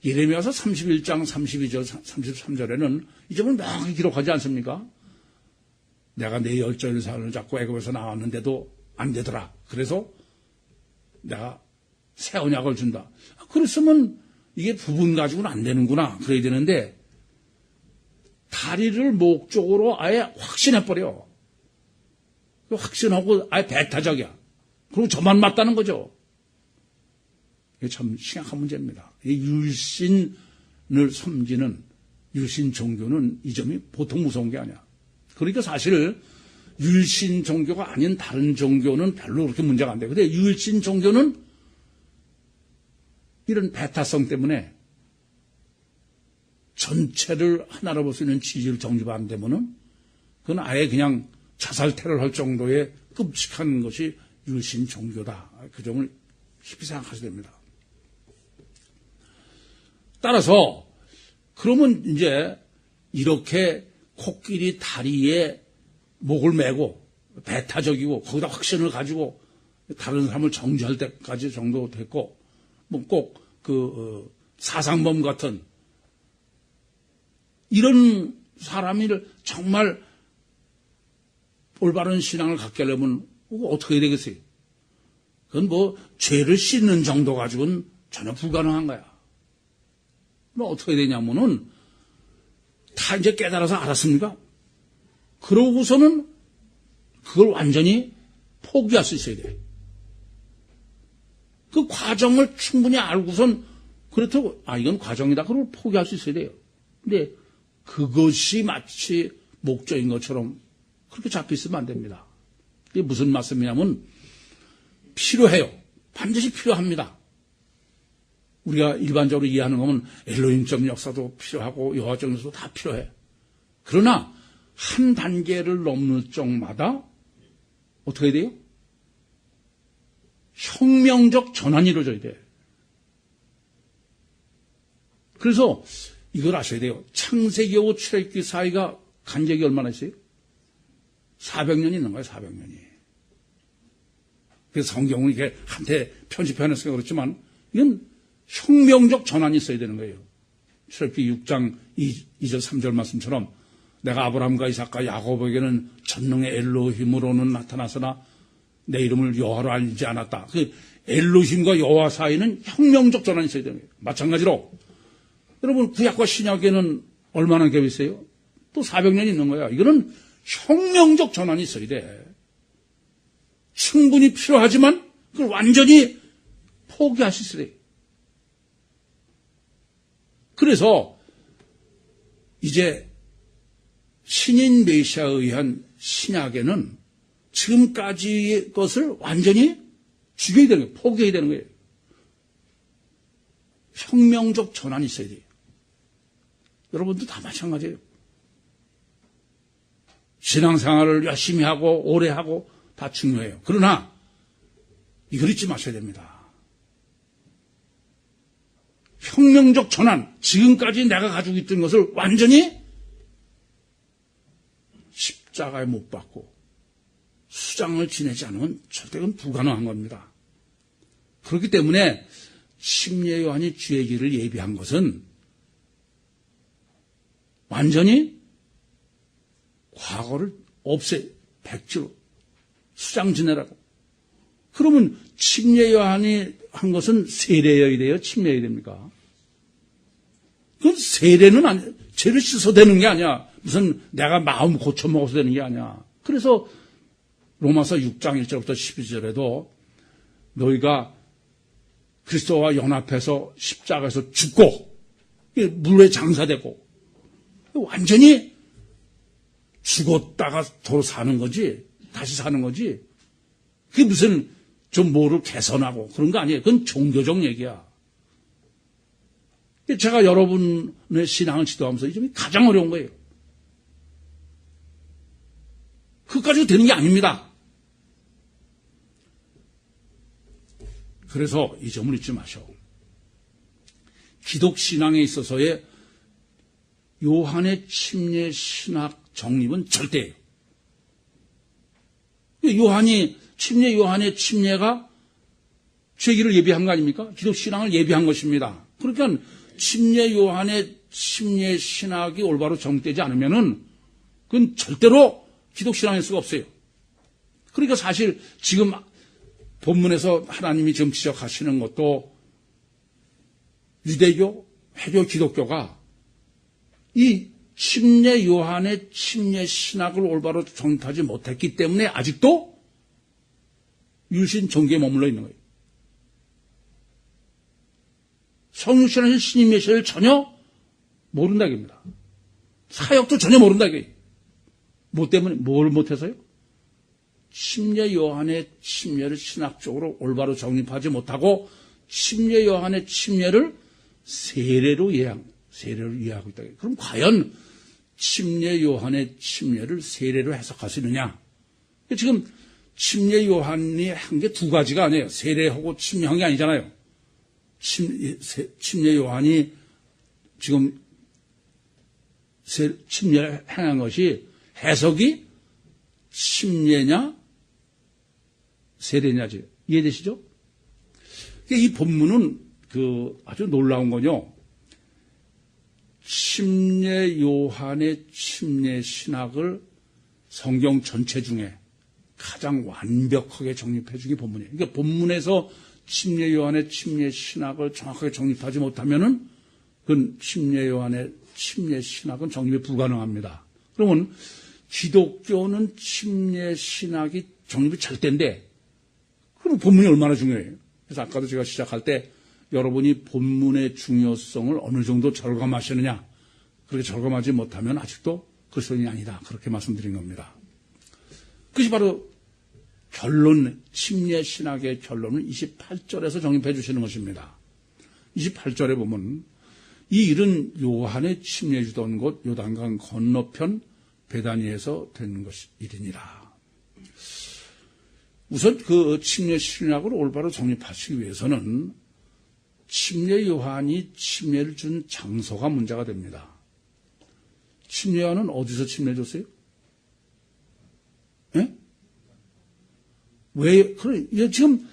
예레미야서 31장 32절, 33절에는 이 점을 명확히 기록하지 않습니까? 내가 내 열정의 산을 잡고 애굽에서 나왔는데도 안 되더라. 그래서 내가 새 언약을 준다. 그랬으면 이게 부분 가지고는 안 되는구나. 그래야 되는데 다리를 목적으로 아예 확신해버려. 확신하고 아예 배타적이야. 그리고 저만 맞다는 거죠. 이게 참 심각한 문제입니다. 이 율신을 섬기는 율신 종교는 이 점이 보통 무서운 게 아니야. 그러니까 사실 율신 종교가 아닌 다른 종교는 별로 그렇게 문제가 안 돼. 근데 율신 종교는 이런 배타성 때문에 전체를 하나로 볼 수 있는 지지를 정립안 되면은 그건 아예 그냥 자살 테러를 할 정도의 끔찍한 것이 유신 종교다. 그 점을 깊이 생각하셔야 됩니다. 따라서 그러면 이제 이렇게 코끼리 다리에 목을 메고 배타적이고 거기다 확신을 가지고 다른 사람을 정죄할 때까지 정도 됐고 뭐 꼭 사상범 같은 이런 사람이 정말 올바른 신앙을 갖게 하려면 어떻게 해야 되겠어요? 그건 뭐 죄를 씻는 정도 가지고는 전혀 불가능한 거야. 그럼 어떻게 해야 되냐면은 다 이제 깨달아서 알았습니까? 그러고서는 그걸 완전히 포기할 수 있어야 돼. 그 과정을 충분히 알고선 그렇다고 이건 과정이다. 그걸 포기할 수 있어야 돼요. 근데 그것이 마치 목적인 것처럼 그렇게 잡혀 있으면 안 됩니다. 이게 무슨 말씀이냐면 필요해요. 반드시 필요합니다. 우리가 일반적으로 이해하는 거면 엘로힘적 역사도 필요하고 여호와적 역사도 다 필요해. 그러나 한 단계를 넘는 쪽마다 어떻게 해야 돼요? 혁명적 전환이 이루어져야 돼. 그래서 이걸 아셔야 돼요. 창세기하고 출애굽기 사이가 간격이 얼마나 있어요? 400년이 있는 거예요, 400년이. 그래서 성경은 이렇게 한테 편집해놨으니까 그렇지만 이건 혁명적 전환이 있어야 되는 거예요. 출애굽기 6장 2절 3절 말씀처럼 내가 아브라함과 이삭과 야곱에게는 전능의 엘로힘으로는 나타나서나 내 이름을 여호와로 알지 않았다. 그 엘로힘과 여호와 사이는 혁명적 전환이 있어야 되는 거예요. 마찬가지로 여러분 구약과 신약에는 얼마나 갭이 있어요? 또 400년이 있는 거야. 이거는 혁명적 전환이 있어야 돼. 충분히 필요하지만 그걸 완전히 포기할 수 있어야 돼. 그래서 이제 신인 메시아에 의한 신약에는 지금까지의 것을 완전히 죽여야 되는 거예요. 포기해야 되는 거예요. 혁명적 전환이 있어야 돼요. 여러분도 다 마찬가지예요. 신앙생활을 열심히 하고 오래 하고 다 중요해요. 그러나 이걸 잊지 마셔야 됩니다. 혁명적 전환, 지금까지 내가 가지고 있던 것을 완전히 십자가에 못 박고 수장을 지내지 않으면 절대 그건 불가능한 겁니다. 그렇기 때문에 침례 요한이 주의 길을 예비한 것은 완전히 과거를 백지로 수장 지내라고. 그러면 침례 요한이 한 것은 세례여야 돼요? 침례여야 됩니까? 그건 세례는 아니, 죄를 씻어 되는 게 아니야. 무슨 내가 마음 고쳐 먹어서 되는 게 아니야. 그래서 로마서 6장 1절부터 12절에도 너희가 그리스도와 연합해서 십자가에서 죽고 물에 장사되고 완전히 죽었다가 더 사는 거지, 다시 사는 거지. 그게 무슨 좀 뭐를 개선하고 그런 거 아니에요. 그건 종교적 얘기야. 제가 여러분의 신앙을 지도하면서 이 점이 가장 어려운 거예요. 그것까지도 되는 게 아닙니다. 그래서 이 점을 잊지 마셔. 기독 신앙에 있어서의 요한의 침례 신학 정립은 절대예요. 침례 요한의 침례가 죄기를 예비한 거 아닙니까? 기독 신앙을 예비한 것입니다. 그러니까 침례 요한의 침례 신학이 올바로 정되지 않으면은 그건 절대로 기독 신앙일 수가 없어요. 그러니까 사실 지금 본문에서 하나님이 지금 지적하시는 것도 유대교, 회교 기독교가 이 침례 요한의 침례 신학을 올바로 정립하지 못했기 때문에 아직도 유신 종교에 머물러 있는 거예요. 성육신하신 신임 메시아를 전혀 모른다 이겁니다. 사역도 전혀 모른다 이거예요. 뭐 때문에? 뭘 못해서요? 침례 요한의 침례를 신학적으로 올바로 정립하지 못하고 침례 요한의 침례를 세례로 이해하고 있다. 그럼 과연 침례 요한의 침례를 세례로 해석할 수 있느냐? 지금 침례 요한이 한 게 두 가지가 아니에요. 세례하고 침례한 게 아니잖아요. 침례 요한이 지금 침례를 행한 것이 해석이 침례냐 세례냐지. 이해되시죠? 이 본문은 아주 놀라운 거요. 침례 요한의 침례 신학을 성경 전체 중에 가장 완벽하게 정립해 주기 본문이에요. 그러니까 본문에서 침례 요한의 침례 신학을 정확하게 정립하지 못하면은 그건 침례 요한의 침례 신학은 정립이 불가능합니다. 그러면 기독교는 침례 신학이 정립이 절대인데 그럼 본문이 얼마나 중요해요? 그래서 아까도 제가 시작할 때 여러분이 본문의 중요성을 어느 정도 절감하시느냐, 그렇게 절감하지 못하면 아직도 그리스도인이 아니다, 그렇게 말씀드린 겁니다. 그것이 바로 결론, 침례 신학의 결론을 28절에서 정립해 주시는 것입니다. 28절에 보면 이 일은 요한의 침례 주던 곳 요단강 건너편 베다니에서 된 일이니라. 우선 그 침례 신학을 올바로 정립하시기 위해서는 침례 요한이 침례를 준 장소가 문제가 됩니다. 침례 요한은 어디서 침례 줬어요? 예? 왜, 지금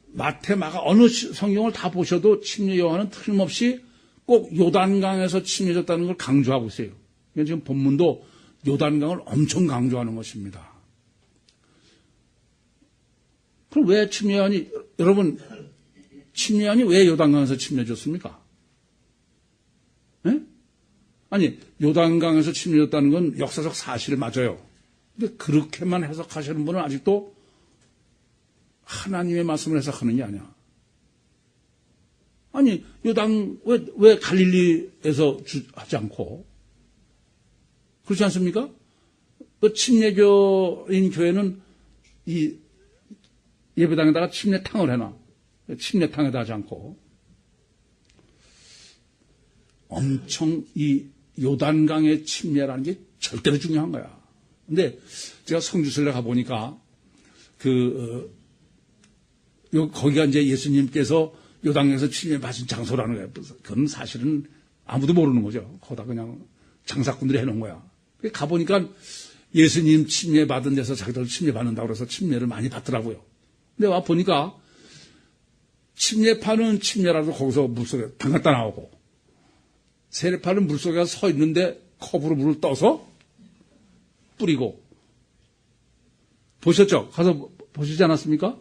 마태, 마가 어느 성경을 다 보셔도 침례 요한은 틀림없이 꼭 요단강에서 침례 줬다는 걸 강조하고 있어요. 그러니까 지금 본문도 요단강을 엄청 강조하는 것입니다. 그럼 왜 침례 요한이, 여러분, 침례 요한이 왜 요단강에서 침례 줬습니까? 예? 아니, 요단강에서 침례 줬다는 건 역사적 사실 맞아요. 근데 그렇게만 해석하시는 분은 아직도 하나님의 말씀을 해석하는 게 아니야. 아니, 요단, 왜 갈릴리에서 하지 않고? 그렇지 않습니까? 그 침례교인 교회는 이 예배당에다가 침례탕을 해놔. 침례탕에다 하지 않고. 엄청 이 요단강의 침례라는 게 절대로 중요한 거야. 근데 제가 성주순례 가보니까 거기가 이제 예수님께서 요단강에서 침례 받은 장소라는 거예요. 그건 사실은 아무도 모르는 거죠. 거기다 그냥 장사꾼들이 해놓은 거야. 가보니까 예수님 침례 받은 데서 자기들 침례 받는다고 그래서 침례를 많이 받더라고요. 근데 와 보니까 침례파는 침례라도 거기서 물속에 담갔다 나오고 세례파는 물속에 서 있는데 컵으로 물을 떠서 뿌리고. 보셨죠? 가서 보시지 않았습니까?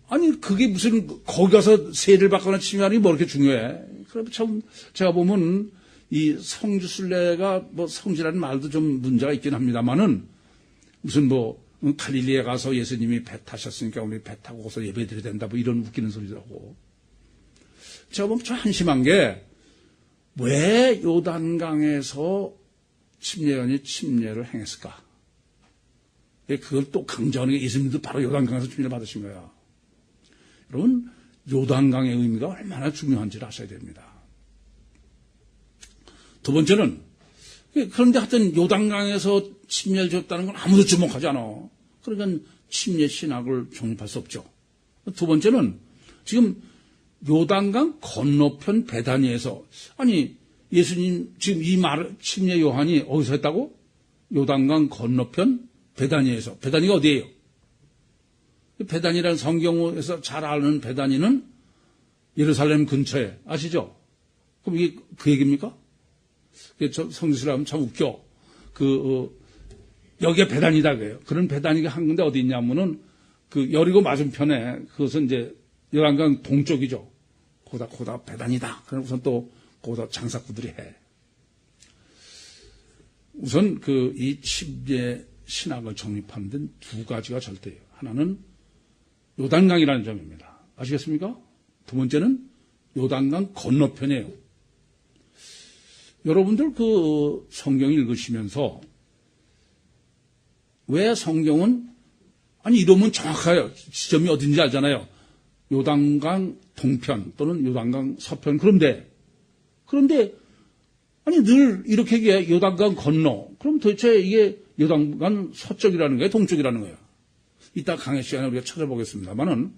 아니, 그게 무슨, 거기 가서 세례를 받거나 침례하는 게 뭐 이렇게 중요해. 그럼 참, 제가 보면, 이 성주순례가 뭐 성지라는 말도 좀 문제가 있긴 합니다만은, 무슨 갈릴리에 가서 예수님이 배 타셨으니까 우리 배 타고 가서 예배 드려야 된다, 뭐 이런 웃기는 소리더라고. 제가 보면 좀 한심한 게, 왜 요단강에서 침례원이 침례를 행했을까? 그걸 또 강조하는 게 예수님도 바로 요단강에서 침례를 받으신 거야. 여러분, 요단강의 의미가 얼마나 중요한지를 아셔야 됩니다. 두 번째는, 그런데 하여튼 요단강에서 침례를 줬다는 건 아무도 주목하지 않아. 그러니까 침례 신학을 정립할 수 없죠. 두 번째는, 지금 요단강 건너편 베다니에서, 아니, 예수님, 지금 이 말을, 침례 요한이 어디서 했다고? 요단강 건너편 베다니에서. 베다니가 어디예요? 베다니라는 성경에서 잘 아는 베다니는 예루살렘 근처에, 아시죠? 그럼 이게 그 얘기입니까? 성지순례 하면 참 웃겨. 여기가 베다니다 그래요. 그런 베다니가 한 군데 어디 있냐면은 여리고 맞은편에 그것은 이제 요단강 동쪽이죠. 거기다 베다니다. 그럼 우선 또 거기다 장사꾼들이 해. 우선 이 침례 신학을 정립하는 데는 두 가지가 절대예요. 하나는 요단강이라는 점입니다. 아시겠습니까? 두 번째는 요단강 건너편이에요. 여러분들 성경 읽으시면서 왜 성경은, 아니, 이러면 정확해요. 지점이 어딘지 알잖아요. 요단강 동편 또는 요단강 서편 그런데 아니 늘 이렇게 얘기해 요단강 건너. 그럼 도대체 이게 요단강 서쪽이라는 거예요, 동쪽이라는 거예요. 이따 강의 시간에 우리가 찾아보겠습니다만은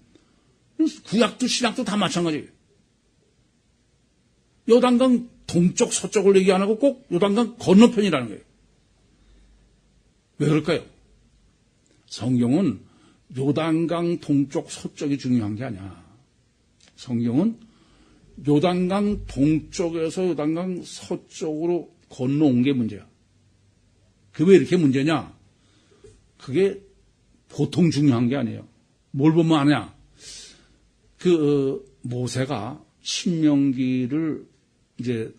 구약도 신약도 다 마찬가지예요. 요단강 동쪽 서쪽을 얘기 안 하고 꼭 요단강 건너편이라는 거예요. 왜 그럴까요? 성경은 요단강 동쪽 서쪽이 중요한 게 아니야. 성경은 요단강 동쪽에서 요단강 서쪽으로 건너온 게 문제야. 그게 왜 이렇게 문제냐? 그게 보통 중요한 게 아니에요. 뭘 보면 아냐? 모세가 신명기를 이제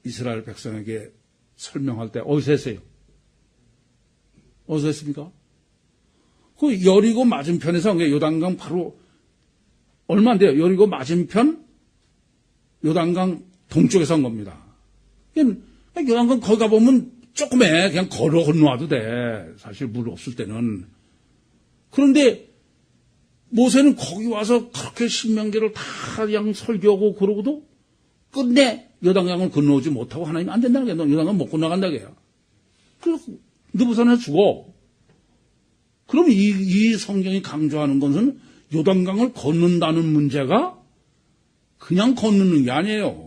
이스라엘 백성에게 설명할 때 어디서 했어요? 어디서 했습니까? 그 여리고 맞은편에서 요단강 바로 얼마 안 돼요. 여리고 맞은편 요단강 동쪽에서 한 겁니다. 요단강 거기 가보면 조금해. 그냥 걸어 건너와도 돼. 사실 물 없을 때는. 그런데 모세는 거기 와서 그렇게 신명기를 다 그냥 설교하고 그러고도 끝내 요단강을 건너오지 못하고 하나님 안 된다는 거야. 너 요단강 못 건너간다고 해요. 그래서 느부산에 죽어. 그럼 이 성경이 강조하는 것은 요단강을 걷는다는 문제가 그냥 걷는 게 아니에요.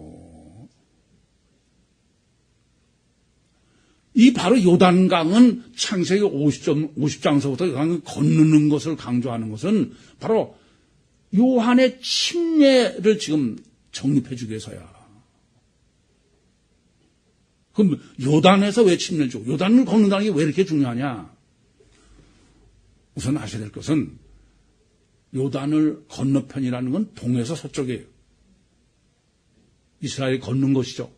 이 바로 요단강은 창세기 50장서부터 요단강을 건너는 것을 강조하는 것은 바로 요한의 침례를 지금 정립해 주기 위해서야. 그럼 요단에서 왜 침례를 주고 요단을 걷는다는 게 왜 이렇게 중요하냐? 우선 아셔야 될 것은 요단을 건너편이라는 건 동에서 서쪽이에요. 이스라엘이 걷는 것이죠.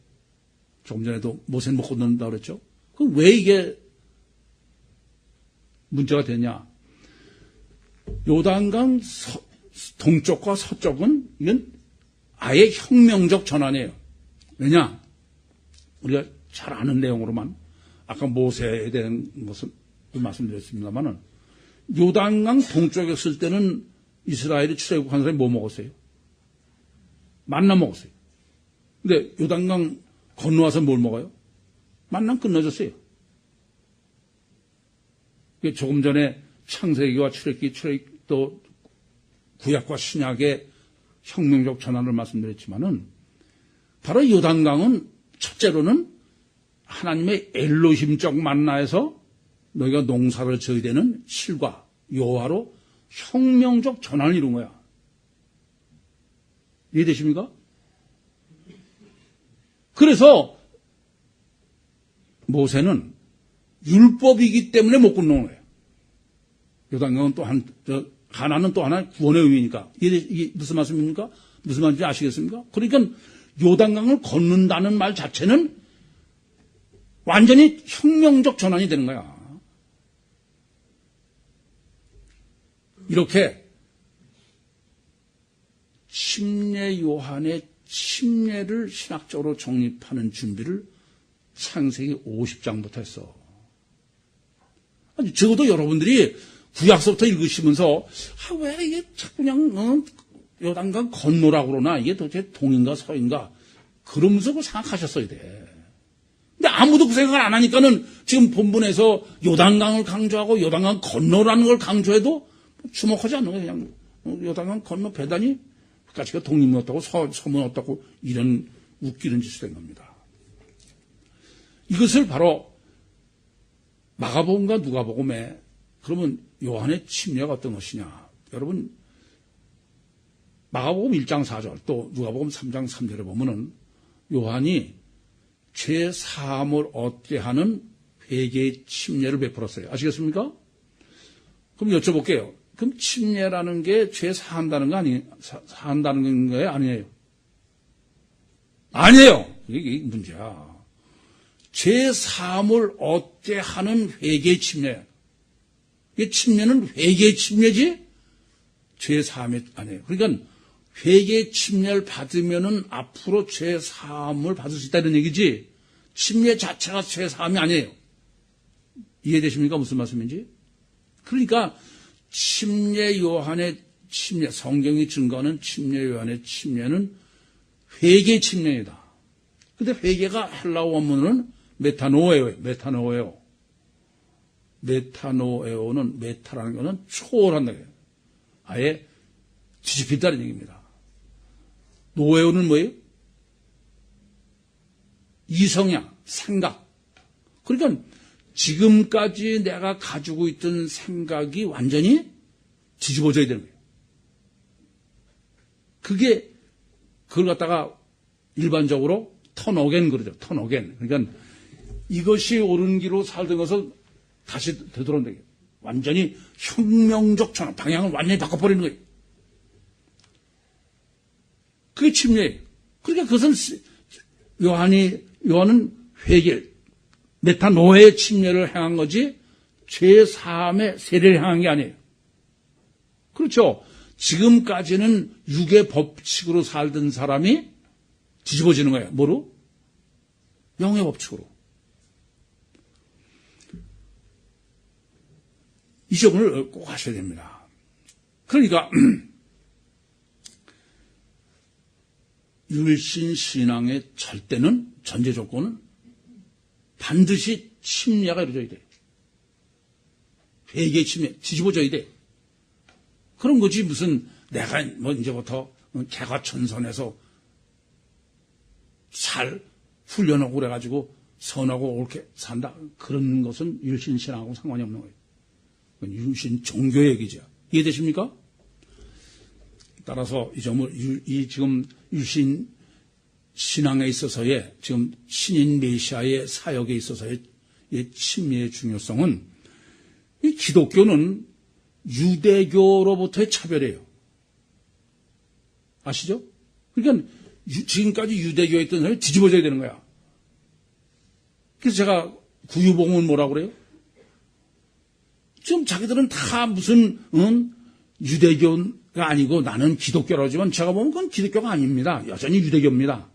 조금 전에도 모세는 못 건넌다고 그랬죠. 그럼 왜 이게 문제가 되냐? 요단강 동쪽과 서쪽은 이건 아예 혁명적 전환이에요. 왜냐? 우리가 잘 아는 내용으로만 아까 모세에 대한 것을 말씀드렸습니다만은 요단강 동쪽에 있을 때는 이스라엘이 출애굽한 사람이 뭐 먹었어요? 만나 먹었어요. 근데 요단강 건너와서 뭘 먹어요? 만남 끝나졌어요. 조금 전에 창세기와 출애굽기, 또 구약과 신약의 혁명적 전환을 말씀드렸지만은 바로 요단강은 첫째로는 하나님의 엘로힘적 만나에서 너희가 농사를 져야 되는 실과 여호와로 혁명적 전환을 이룬 거야. 이해되십니까? 그래서 모세는 율법이기 때문에 못 건너는 거예요. 요단강은 또 가나안은 또 하나 구원의 의미니까. 이게 무슨 말씀입니까? 무슨 말인지 아시겠습니까? 그러니까 요단강을 걷는다는 말 자체는 완전히 혁명적 전환이 되는 거야. 이렇게 침례 요한의 침례를 신학적으로 정립하는 준비를 창세기 50장부터 했어. 적어도 여러분들이 구약서부터 읽으시면서 왜 이게 자꾸 그냥 요단강 건너라고 그러나 이게 도대체 동인가 서인가 그러면서 생각하셨어야 돼. 근데 아무도 그 생각을 안 하니까는 지금 본문에서 요단강을 강조하고 요단강 건너라는 걸 강조해도 주목하지 않는 거예요. 그냥 요단강 건너 배단이 가치가 독립이 없다고 서문 없다고 이런 웃기는 짓을 된 겁니다. 이것을 바로 마가복음과 누가복음에 그러면 요한의 침례가 어떤 것이냐. 여러분 마가복음 1장 4절 또 누가복음 3장 3절에 보면은 요한이 죄 사함을 얻게 하는 회개의 침례를 베풀었어요. 아시겠습니까? 그럼 여쭤볼게요. 그럼 침례라는 게 죄 사한다는 거 사한다는 거예요? 아니에요? 아니에요. 이게 문제야. 죄 사함을 얻게 하는 회개의 침례. 이 침례는 회개의 침례지 죄 사함이 아니에요. 그러니까 회개의 침례를 받으면은 앞으로 죄 사함을 받을 수 있다는 얘기지 침례 자체가 죄 사함이 아니에요. 이해되십니까? 무슨 말씀인지? 그러니까 침례 요한의 침례, 성경이 증거하는 침례 요한의 침례는 회개 침례이다. 근데 회개가 헬라어 원문은 메타노에오예요. 메타노에오는 메타라는 것은 초월한다는 거예요. 아예 뒤집힌다는 얘기입니다. 노에오는 뭐예요? 이성향, 생각. 그러니까 지금까지 내가 가지고 있던 생각이 완전히 뒤집어져야 되는 거예요. 그걸 갖다가 일반적으로 턴어겐 그러죠. 턴어겐. 그러니까 이것이 옳은 길로 살던 것을 다시 되돌아온다. 완전히 혁명적 전환, 방향을 완전히 바꿔버리는 거예요. 그게 침례예요. 그러니까 그것은 요한은 회개, 메타노의 침례를 행한 거지 제3의 세례를 행한 게 아니에요. 그렇죠. 지금까지는 육의 법칙으로 살던 사람이 뒤집어지는 거예요. 뭐로? 영의 법칙으로. 이 점을 꼭 하셔야 됩니다. 그러니까 율신 신앙의 절대는 전제 조건은 반드시 침례가 이루어져야 돼. 회개 침례 뒤집어져야 돼. 그런 거지 무슨 내가 이제부터 개과천선해서 잘 훈련하고 그래가지고 선하고 옳게 산다. 그런 것은 율신 신앙하고 상관이 없는 거예요. 율신 종교 얘기죠. 이해되십니까? 따라서 이 점을 지금 율신 신앙에 있어서의 지금 신인 메시아의 사역에 있어서의 침례의 중요성은 이 기독교는 유대교로부터의 차별이에요. 아시죠? 그러니까 지금까지 유대교에 있던 사람이 뒤집어져야 되는 거야. 그래서 제가 구유복음은 뭐라고 그래요? 지금 자기들은 다 무슨 유대교가 아니고 나는 기독교라고 하지만 제가 보면 그건 기독교가 아닙니다. 여전히 유대교입니다.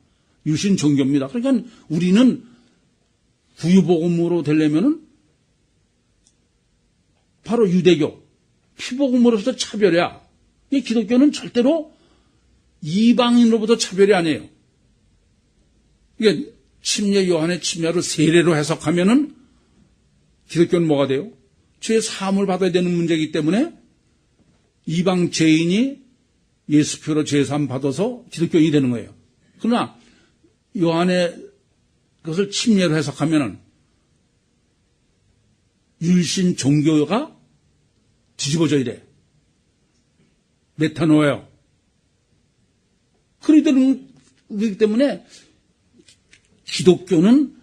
유신 종교입니다. 그러니까 우리는 구유복음으로 되려면은 바로 유대교, 피복음으로부터 차별이야. 이 기독교는 절대로 이방인으로부터 차별이 아니에요. 이게 침례 요한의 침례를 세례로 해석하면은 기독교는 뭐가 돼요? 죄 사함을 받아야 되는 문제이기 때문에 이방 죄인이 예수표로 죄 사함 받아서 기독교인이 되는 거예요. 그러나 요한의 그것을 침례로 해석하면은 율신 종교가 뒤집어져야 돼. 메타노예요. 그렇기 때문에 기독교는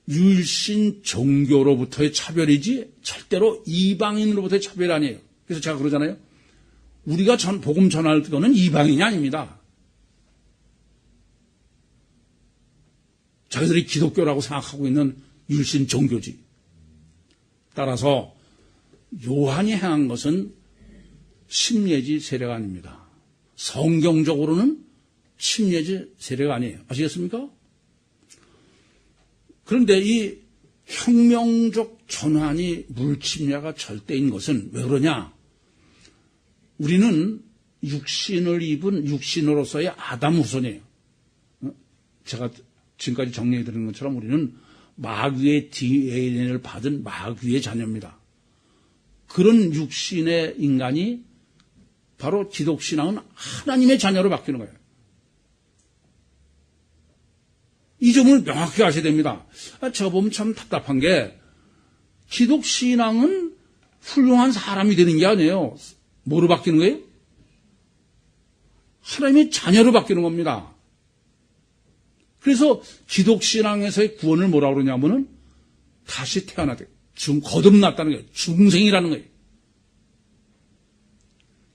율신 종교로부터의 차별이지 절대로 이방인으로부터의 차별이 아니에요. 그래서 제가 그러잖아요. 우리가 복음 전할 거는 이방인이 아닙니다. 자기들이 기독교라고 생각하고 있는 율신 종교지. 따라서 요한이 행한 것은 침례지 세례가 아닙니다. 성경적으로는 침례지 세례가 아니에요. 아시겠습니까? 그런데 이 혁명적 전환이 물침례가 절대인 것은 왜 그러냐? 우리는 육신을 입은 육신으로서의 아담 후손이에요. 제가 지금까지 정리해드린 것처럼 우리는 마귀의 DNA를 받은 마귀의 자녀입니다. 그런 육신의 인간이 바로 기독신앙은 하나님의 자녀로 바뀌는 거예요. 이 점을 명확히 아셔야 됩니다. 제가 보면 참 답답한 게 기독신앙은 훌륭한 사람이 되는 게 아니에요. 뭐로 바뀌는 거예요? 하나님의 자녀로 바뀌는 겁니다. 그래서 기독신앙에서의 구원을 뭐라고 그러냐면은 다시 태어나다. 거듭났다는 거예요. 중생이라는 거예요.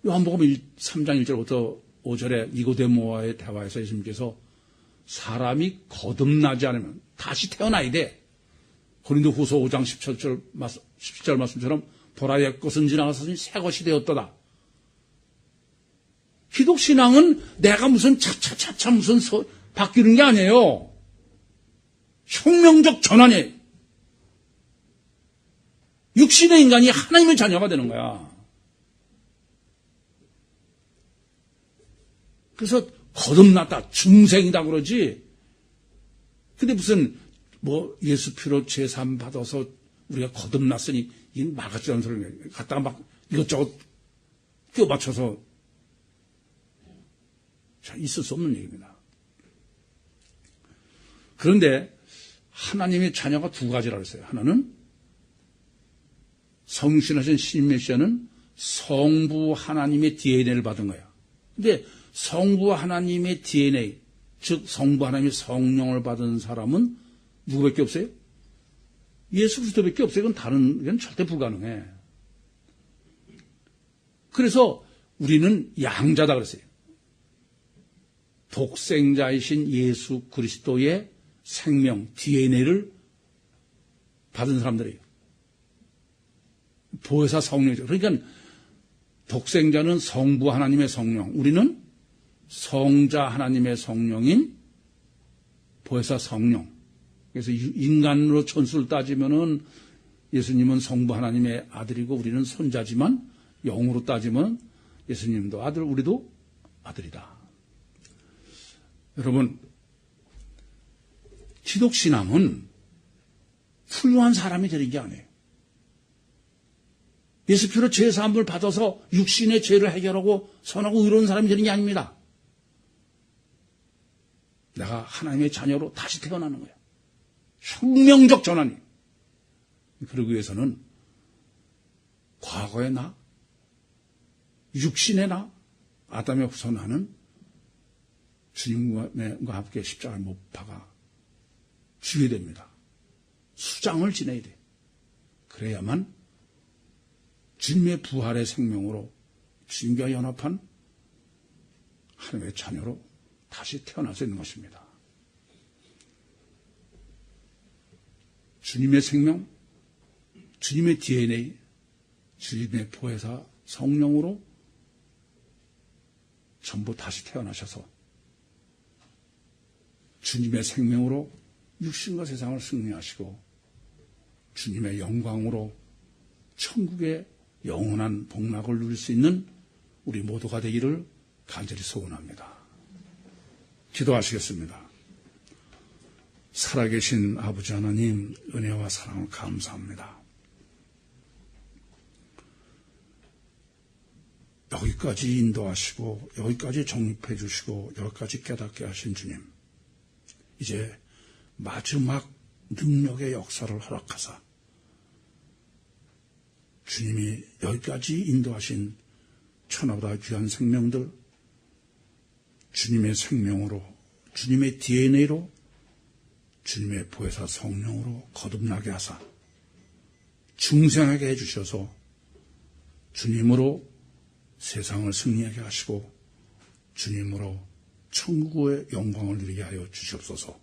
요한복음 3장 1절부터 5절에 니고데모와의 대화에서 예수님께서 사람이 거듭나지 않으면 다시 태어나야 돼. 고린도후서 5장 17절 말씀처럼 보라 옛 것은 지나가서 새 것이 되었도다. 기독신앙은 내가 무슨 차차차차 무슨 바뀌는 게 아니에요. 혁명적 전환이에요. 육신의 인간이 하나님의 자녀가 되는 거야. 그래서 거듭났다, 중생이다 그러지. 근데 무슨 예수 피로 제삼 받아서 우리가 거듭났으니 이 말같지 않은 소리를 갖다가 막 이것저것 끼워 맞춰서 있을 수 없는 얘기입니다. 그런데 하나님의 자녀가 두 가지라고 했어요. 하나는 성신하신 신임 메시아는 성부 하나님의 DNA를 받은 거예요. 근데 성부 하나님의 DNA, 즉 성부 하나님의 성령을 받은 사람은 누구밖에 없어요? 예수 그리스도밖에 없어요. 이건 절대 불가능해. 그래서 우리는 양자다 그랬어요. 독생자이신 예수 그리스도의 생명, DNA를 받은 사람들이에요. 보혜사 성령이죠. 그러니까 독생자는 성부 하나님의 성령, 우리는 성자 하나님의 성령인 보혜사 성령. 그래서 인간으로 천수를 따지면은 예수님은 성부 하나님의 아들이고 우리는 손자지만 영으로 따지면 예수님도 아들, 우리도 아들이다. 여러분, 기독신앙은 훌륭한 사람이 되는 게 아니에요. 예수 피로 죄 사함을 받아서 육신의 죄를 해결하고 선하고 의로운 사람이 되는 게 아닙니다. 내가 하나님의 자녀로 다시 태어나는 거예요. 혁명적 전환이에요. 그러기 위해서는 과거의 나, 육신의 나, 아담의 후손하는 주님과 함께 십자가를 못 박아 죽여야 됩니다. 수장을 지내야 돼. 그래야만 주님의 부활의 생명으로 주님과 연합한 하나님의 자녀로 다시 태어날 수 있는 것입니다. 주님의 생명, 주님의 DNA, 주님의 보혜사 성령으로 전부 다시 태어나셔서 주님의 생명으로 육신과 세상을 승리하시고 주님의 영광으로 천국의 영원한 복락을 누릴 수 있는 우리 모두가 되기를 간절히 소원합니다. 기도하시겠습니다. 살아계신 아버지 하나님, 은혜와 사랑을 감사합니다. 여기까지 인도하시고 여기까지 정립해 주시고 여기까지 깨닫게 하신 주님, 이제 마지막 능력의 역사를 허락하사 주님이 여기까지 인도하신 천하보다 귀한 생명들, 주님의 생명으로, 주님의 DNA로, 주님의 보혜사 성령으로 거듭나게 하사 중생하게 해주셔서 주님으로 세상을 승리하게 하시고 주님으로 천국의 영광을 누리게 하여 주시옵소서.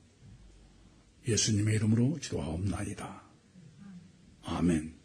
예수님의 이름으로 기도하옵나이다. 아멘.